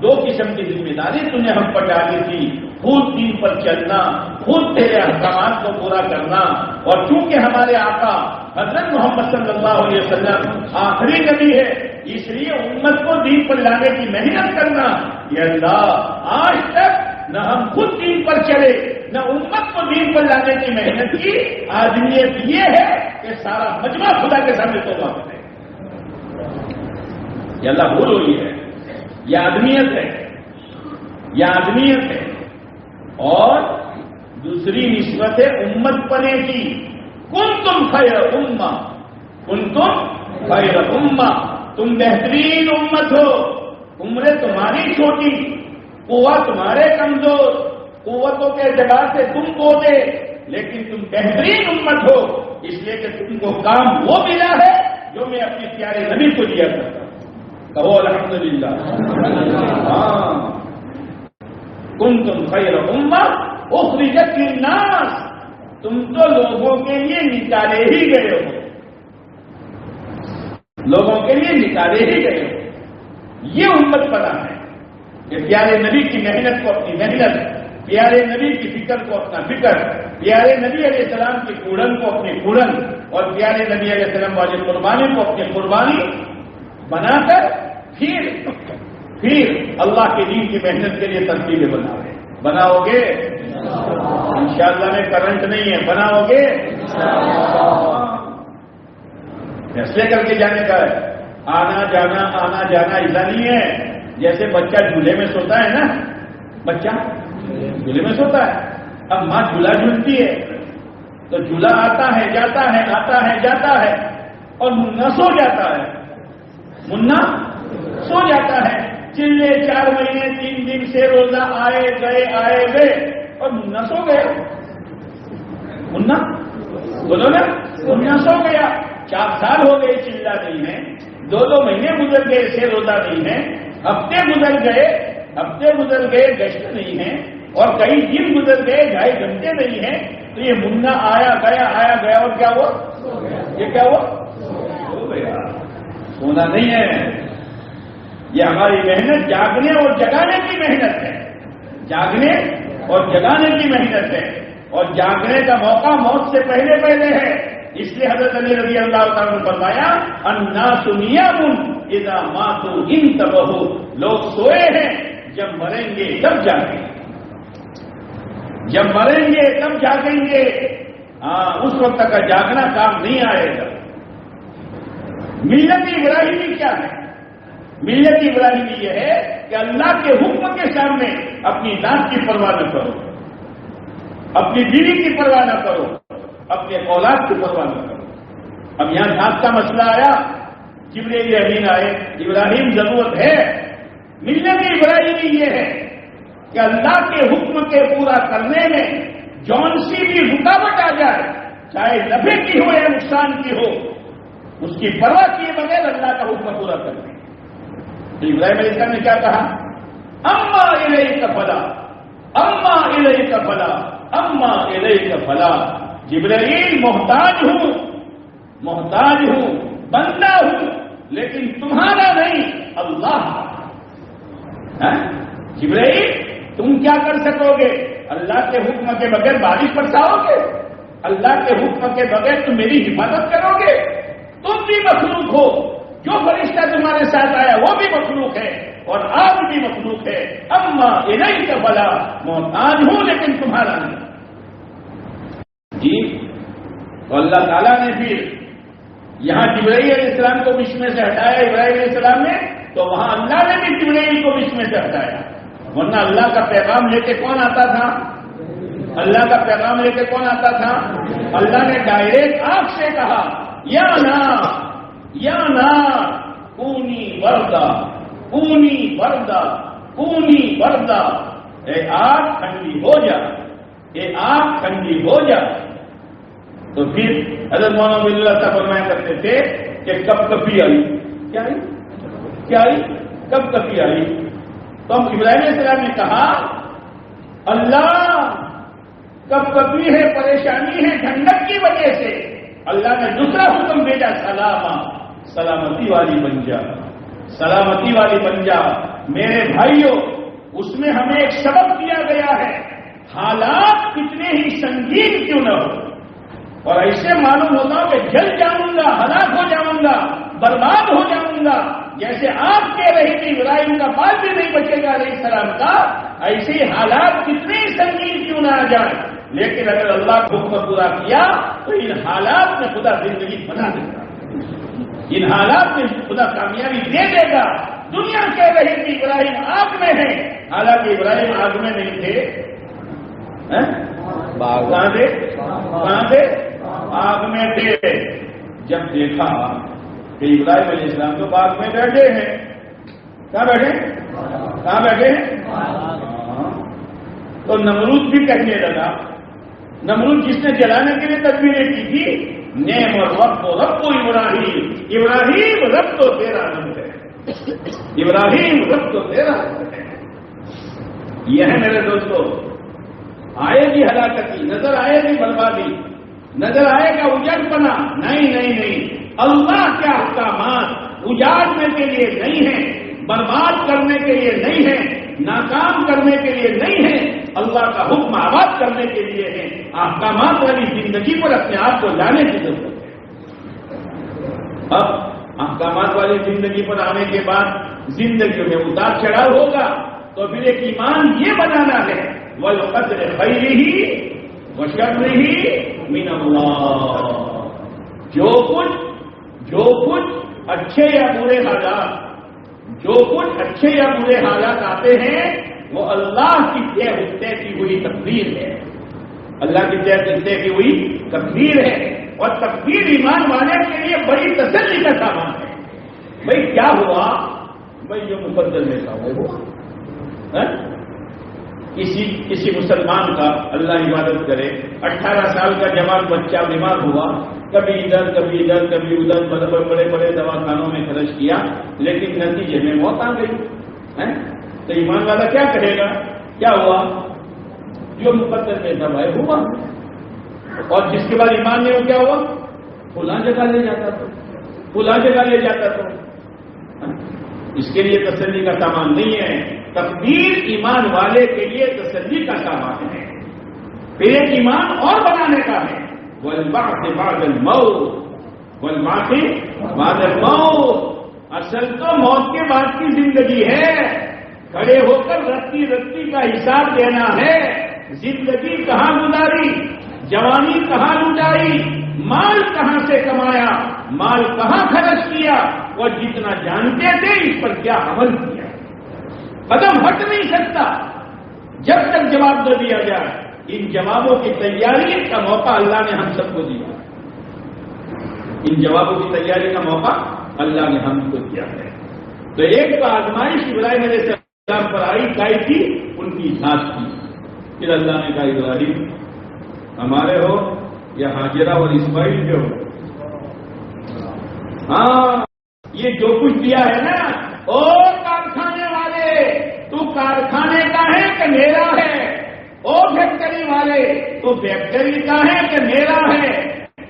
2 قسم کی ذمہ داری تم نے ہم پر ڈالی تھی، خود دین پر چلنا، خود تیرے احکامات کو پورا کرنا. اور چونکہ ہمارے آقا حضرت محمد صلی اللہ علیہ وسلم آخری نبی ہے، اس لیے امت کو دین پر لانے کی محنت کرنا. یہ اللہ، آج تک نہ ہم خود دین پر چلے، نہ امت کو دین پر لانے کی محنت کی. آدمیت یہ ہے کہ سارا مجمع خدا کے سامنے توبہ کرے. یہ اللہ بھول ہوئی ہے. یہ آدمیت ہے، یہ آدمیت ہے. اور دوسری نسبت ہے امت پنے کی. کنتم خیر امہ، کنتم خیر امہ، تم بہترین امت ہو. عمریں تمہاری چھوٹی، قوت تمہارے کمزور، قوتوں کے جگہ سے تم بولے، لیکن تم بہترین امت ہو، اس لیے کہ تم کو کام وہ ملا ہے جو میں اپنے پیارے نبی کو دیا کرتا ہوں. کہو الحمدللہ. ہاں، کنتم خیر امہ اخرجت للناس، تم تو لوگوں کے لیے نکالے ہی گئے ہو، لوگوں کے لیے نکالے ہی گئے ہو. یہ امت پنا ہے کہ پیارے نبی کی محنت کو اپنی محنت، پیارے نبی کی فکر کو اپنا فکر، پیارے نبی علیہ السلام کی کوڑن کو اپنی کوڑن، اور پیارے نبی علیہ السلام والی قربانی کو اپنی قربانی بنا کر پھر اللہ کے دین کی محنت کے لیے ترتیبیں بناؤ گے. انشاءاللہ میں کرنٹ نہیں ہے، بناؤ گے. فیصلے کر کے جانے کا ہے. آنا جانا ایسا نہیں ہے جیسے بچہ جھولے میں سوتا ہے نا، بچہ جھولے میں سوتا ہے. اب ماں جھولا جھولتی ہے تو جھولا آتا ہے جاتا ہے، آتا ہے جاتا ہے، اور منا سو جاتا ہے. منا سو جاتا ہے. چلے 4 مہینے 3 دن سے روزہ آئے گئے اور منا سو گیا. منا بولو نا، منا سو گیا. 4 سال ہو گئے چلا نہیں ہے، 2 مہینے گزر گئے سے روزہ نہیں ہے، ہفتے گزر گئے گشت نہیں ہے، اور کئی دن گزر گئے 2.5 گھنٹے نہیں ہے. تو یہ منا آیا گیا اور کیا ہوا؟ یہ کیا ہوا؟ ہو گیا. سونا نہیں ہے. یہ ہماری محنت جاگنے اور جگانے کی محنت ہے. جاگنے اور جگانے کی محنت ہے. اور جاگنے کا موقع موت سے پہلے ہے. اس لیے حضرت علی رضی اللہ تعالیٰ نے فرمایا الناس نیام اذا ماتوا انتبہوا، لوگ سوئے ہیں، جب مریں گے تب جاگیں گے، جب مریں گے تب جاگیں گے. اس وقت تک کا جاگنا کام نہیں آئے گا. ملت ابراہیمی کیا ہے؟ ملت ابراہیمی یہ ہے کہ اللہ کے حکم کے سامنے اپنی ذات کی پرواہ نہ کرو، اپنی بیوی کی پرواہ نہ کرو، اپنے اولاد کی پرواہ نہ کرو۔ اب یہاں ذات کا مسئلہ آیا، جبریل امین آئے، ابراہیم ضرورت ہے۔ ملت ابراہیمی یہ ہے کہ اللہ کے حکم کے پورا کرنے میں جون سی بھی رکاوٹ آ جائے، چاہے نفع کی ہو یا نقصان کی ہو، اس کی پرواہ کیے بغیر اللہ کا حکم پورا کرنے۔ تو ابراہیم علیہ السلام نے کیا کہا؟ اما الیک فلا، اما الیک فلا، اما الیک فلا۔ جبرائیل محتاج ہوں، محتاج ہوں، بندہ ہوں، لیکن تمہارا نہیں، اللہ۔ جبرائیل تم کیا کر سکو گے؟ اللہ کے حکم کے بغیر بارش برساؤ گے؟ اللہ کے حکم کے بغیر تم میری حفاظت کرو گے؟ تم بھی مخلوق ہو، جو فرشتہ تمہارے ساتھ آیا وہ بھی مخلوق ہے، اور آپ بھی مخلوق ہے۔ اما الیک فلا، محتاج ہوں لیکن تمہارا نہیں۔ جی تو اللہ تعالیٰ نے پھر یہاں جبرائیل علیہ السلام کو بیچ میں سے ہٹایا ابراہیم علیہ السلام نے، تو وہاں اللہ نے بھی جبرائیل کو بیچ میں سے ہٹایا۔ ورنہ اللہ کا پیغام لے کے کون آتا تھا؟ اللہ کا پیغام لے کے کون آتا تھا؟ اللہ نے ڈائریکٹ آنکھ سے کہا، یا نار، یا نار کونی بردا، کونی بردا، کونی بردا۔ اے آگ ٹھنڈی ہو جا، اے آگ ٹھنڈی ہو جا۔ تو پھر حضرت مولانا ولی اللہ صاحب فرمایا کرتے تھے کہ کب کبھی آئی، کیا آئی، کیا آئی، کب کبھی آئی۔ تو ہم ابراہیم علیہ السلام نے کہا اللہ کب کبھی ہے، پریشانی ہے ٹھنڈک کی وجہ سے، اللہ نے دوسرا حکم بھیجا، سلاما، سلامتی والی بن جا، سلامتی والی بن جا۔ میرے بھائیوں، اس میں ہمیں ایک سبق دیا گیا ہے، حالات کتنے ہی سنگین کیوں نہ ہو، اور ایسے معلوم ہوتا کہ جل جاؤں گا، ہلاک ہو جاؤں گا، برباد ہو جاؤں گا، جیسے آپ کہہ رہے تھے ابراہیم کا بال بھی نہیں بچے گا علیہ السلام کا، ایسے حالات کتنے ہی سنگین کیوں نہ آ جائے، لیکن اگر اللہ کو حکم پورا کیا تو ان حالات میں خدا زندگی بنا دے گا، ان حالات میں خدا کامیابی دے دے گا۔ دنیا کہہ رہی تھی ابراہیم آگ میں ہے، حالانکہ ابراہیم آگ میں نہیں تھے، کہاں تھے؟ کہاں تھے؟ آگ میں تھے۔ جب دیکھا کہ ابراہیم علیہ السلام تو باغ میں بیٹھے ہیں، کہاں بیٹھے؟ کہاں بیٹھے ہیں؟ تو نمرود بھی کہنے لگا، نمرود جس نے جلانے کے لیے تدبیریں کی تھی، نعم الرب رب ابراہیم، ابراہیم رب تو تیرا رب ہے، ابراہیم رب تو تیرا رب ہے۔ یہ ہے میرے دوستو، آئے گی ہلاکتی، نظر آئے گی بربادی، نظر آئے گا اجڑ پنا، نہیں نہیں نہیں، اللہ کے احکامات اجاڑنے کے لیے نہیں ہیں، برباد کرنے کے لیے نہیں ہیں، ناکام کرنے کے لیے نہیں ہیں، اللہ کا حکم آباد کرنے کے لیے ہے۔ احکامات والی زندگی پر اپنے آپ کو لانے کی ضرورت ہے۔ اب احکامات والی زندگی پر آنے کے بعد زندگی میں اتار چڑھاؤ ہوگا، تو پھر ایک ایمان یہ بنانا ہے، والقدر خیرہ وشرہ من اللہ۔ جو کچھ اچھے یا برے حالات، جو کچھ اچھے یا برے حالات آتے ہیں وہ اللہ کی طے کی ہوئی تقدیر ہے، اللہ کی طے کی ہوئی تقدیر ہے، اور تقدیر ایمان والے کے لیے بڑی تسلی کا سامان ہے۔ بھائی کیا ہوا؟ بھائی جو مقدر میں تھا وہ ہوا۔ کسی مسلمان کا اللہ عبادت کرے، 18 سال کا جوان بچہ بیمار ہوا، کبھی ادھر کبھی ادھر کبھی ادھر، بڑے بڑے دواخانوں میں خرچ کیا، لیکن نتیجے میں موت آ گئی، تو ایمان والا کیا کہے گا؟ کیا ہوا؟ جو مقدر میں تھا بھائی ہوا۔ اور جس کے بعد ایمان نہیں ہو کیا ہوا؟ فلاں جگہ لے جاتا تھا، فلاں جگہ لے جاتا تھا۔ اس کے لیے تسلی کا سامان نہیں ہے، تقدیر ایمان والے کے لیے تسلی کا سامان ہے۔ پھر ایک ایمان اور بنانے کا ہے، والبعث بعد الموت، والبعث بعد الموت۔ اصل تو موت کے بعد کی زندگی ہے، کھڑے ہو کر رتی رتی کا حساب دینا ہے۔ زندگی کہاں گزاری، جوانی کہاں لٹائی، مال کہاں سے کمایا، مال کہاں خرچ کیا، اور جتنا جانتے تھے اس پر کیا عمل کیا. قدم ہٹ نہیں سکتا جب تک جواب نہ دیا جائے. ان جوابوں کی تیاری کا موقع اللہ نے ہم سب کو دیا. ان جوابوں کی تیاری کا موقع اللہ نے ہم کو دیا ہے. تو ایک تو آزمائش ابراہیم علیہ السلام پر آئی کائی تھی, ان کی ذات کی. پھر اللہ نے کہا ابراہیم ہمارے ہو یا حاجرہ اور اسماعیل کے ہو, ہاں یہ جو کچھ دیا ہے نا, اور کارخانے والے تو کارخانے کا ہے کہ میرا ہے, او فیکٹری والے تو فیکٹری کا ہے کہ میرا ہے,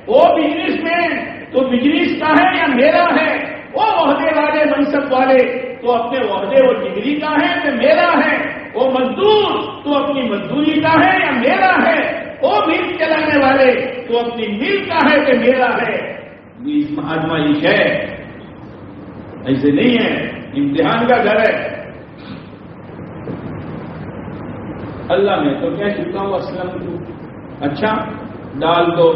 او بزنس مین تو بزنس کا ہے یا میرا ہے, وہ عہدے والے منصب والے تو اپنے عہدے اور ڈگری کا ہے کہ میرا ہے, وہ مزدور تو اپنی مزدوری کا ہے یا میرا ہے, وہ مل چلانے والے تو اپنی مل کا ہے کہ میرا ہے. اس آزمائش ہے, ایسے نہیں ہے, امتحان کا گھر ہے. اللہ نے تو کیا چکا ہوں اسلم کو, اچھا ڈال دو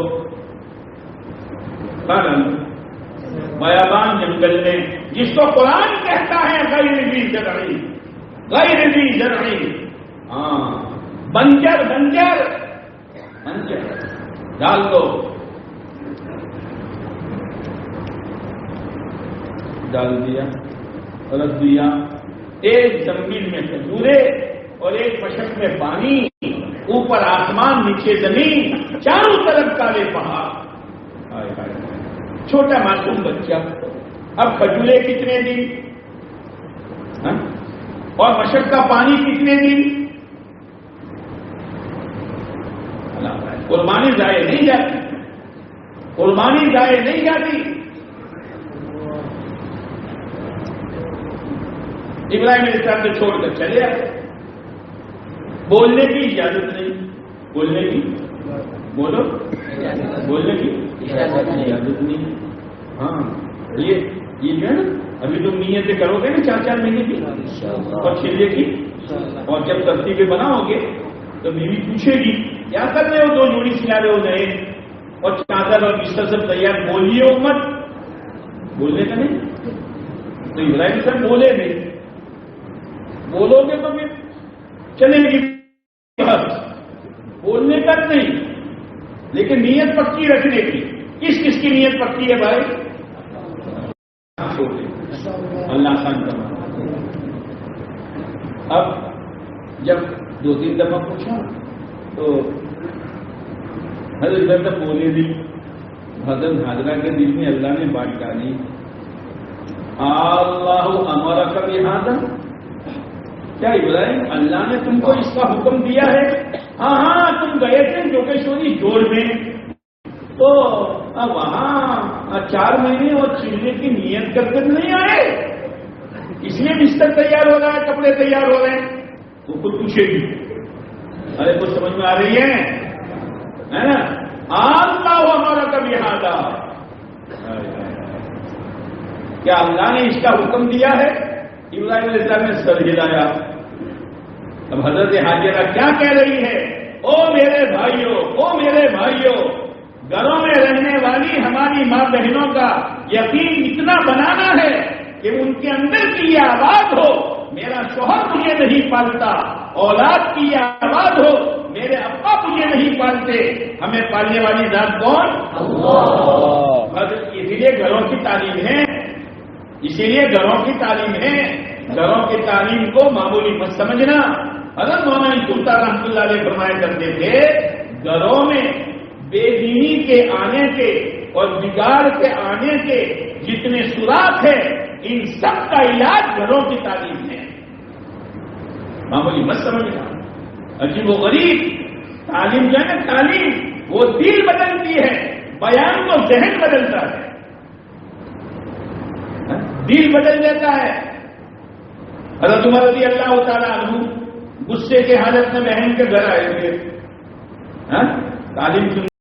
بیابان جنگل میں, جس کو قرآن کہتا ہے غیر ذی زرعی, غیر ذی زرعی, ہاں بنجر بنجر بنجر ڈال دو. ڈال دیا, رکھ دیا. ایک زمین میں کھجورے اور ایک مشک میں پانی, اوپر آسمان نیچے زمین, چاروں طرف کالے پہاڑ. چھوٹا معصوم بچہ. اب کھجورے کتنے دن اور مشک کا پانی کتنے دن. قربانی ضائع نہیں جاتی, قربانی ضائع نہیں جاتی. ابراہیم علیہ السلام نے چھوڑ کر چلے آئے. بولنے کی اجازت نہیں, بولنے کی, بولو, بولنے کی اجازت نہیں. ہاں یہ جو ہے نا, ابھی تم نیتیں کرو گے نا 4-4 مہینے کی اور 6 کی, اور جب ترتیبیں بناؤ گے تو بیوی پوچھے گی کیا کر رہے ہو, 2 جوڑی سلا رہے ہو نئے, اور چادر اور بستر سب تیار, بولیے امت, بولنے کا نہیں. تو ابراہیم صاحب بولے نہیں, بولو گے تو پھر چلے گی بات, بولنے کا نہیں, لیکن نیت پکی رکھنے کی. کس کس کی نیت پکی ہے بھائی؟ اللہ آسان کرنا. اب جب 2-3 دفعہ پوچھا تو حضرت ادھر تک بولے دی. حضرت حاضرہ کے دل میں اللہ نے بات ڈالی, اللہ ہمارا کبھی حاضر, کیا ابراہیم اللہ نے تم کو اس کا حکم دیا ہے؟ ہاں ہاں تم گئے تھے جوگیشوری جوڑ میں, تو وہاں 4 مہینے اور چلنے کی نیت کر کے نہیں آئے, اس لیے بستر تیار ہو رہا ہے, کپڑے تیار ہو رہے ہیں. وہ خود پوچھے گی, ارے کچھ سمجھ میں آ رہی ہے نا. اللہ ہمارا کبھی ہاں, کیا اللہ نے اس کا حکم دیا ہے؟ ابراہیم علیہ السلام نے سر ہلایا. اب حضرت حاجرہ کیا کہہ رہی ہے, او میرے بھائیوں, او میرے بھائیوں, گھروں میں رہنے والی ہماری ماں بہنوں کا یقین اتنا بنانا ہے کہ ان کے اندر کی یہ آواز ہو, میرا شوہر مجھے نہیں پالتا, اولاد کی یہ آواز ہو, میرے ابا مجھے نہیں پالتے, ہمیں پالنے والی ذات کون؟ اللہ. اسی لیے گھروں کی تعلیم ہے, اسی لیے گھروں کی تعلیم ہے. گھروں کی تعلیم کو معمولی مت سمجھنا. حضرت مولانا سلطان رحمۃ اللہ علیہ فرمایا کرتے تھے, گھروں میں بے دینی کے آنے کے اور بگاڑ کے آنے کے جتنے سوراخ ہیں, ان سب کا علاج گھروں کی تعلیم ہے. معمولی مت سمجھنا. عجیب و غریب تعلیم جو ہے نا, تعلیم وہ دل بدلتی ہے, بیان تو ذہن بدلتا ہے, دل بدل دیتا ہے. حضرت عمر رضی اللہ تعالیٰ عنہ غصے کے حالت میں بہن کے گھر آئے تھے, تعلیم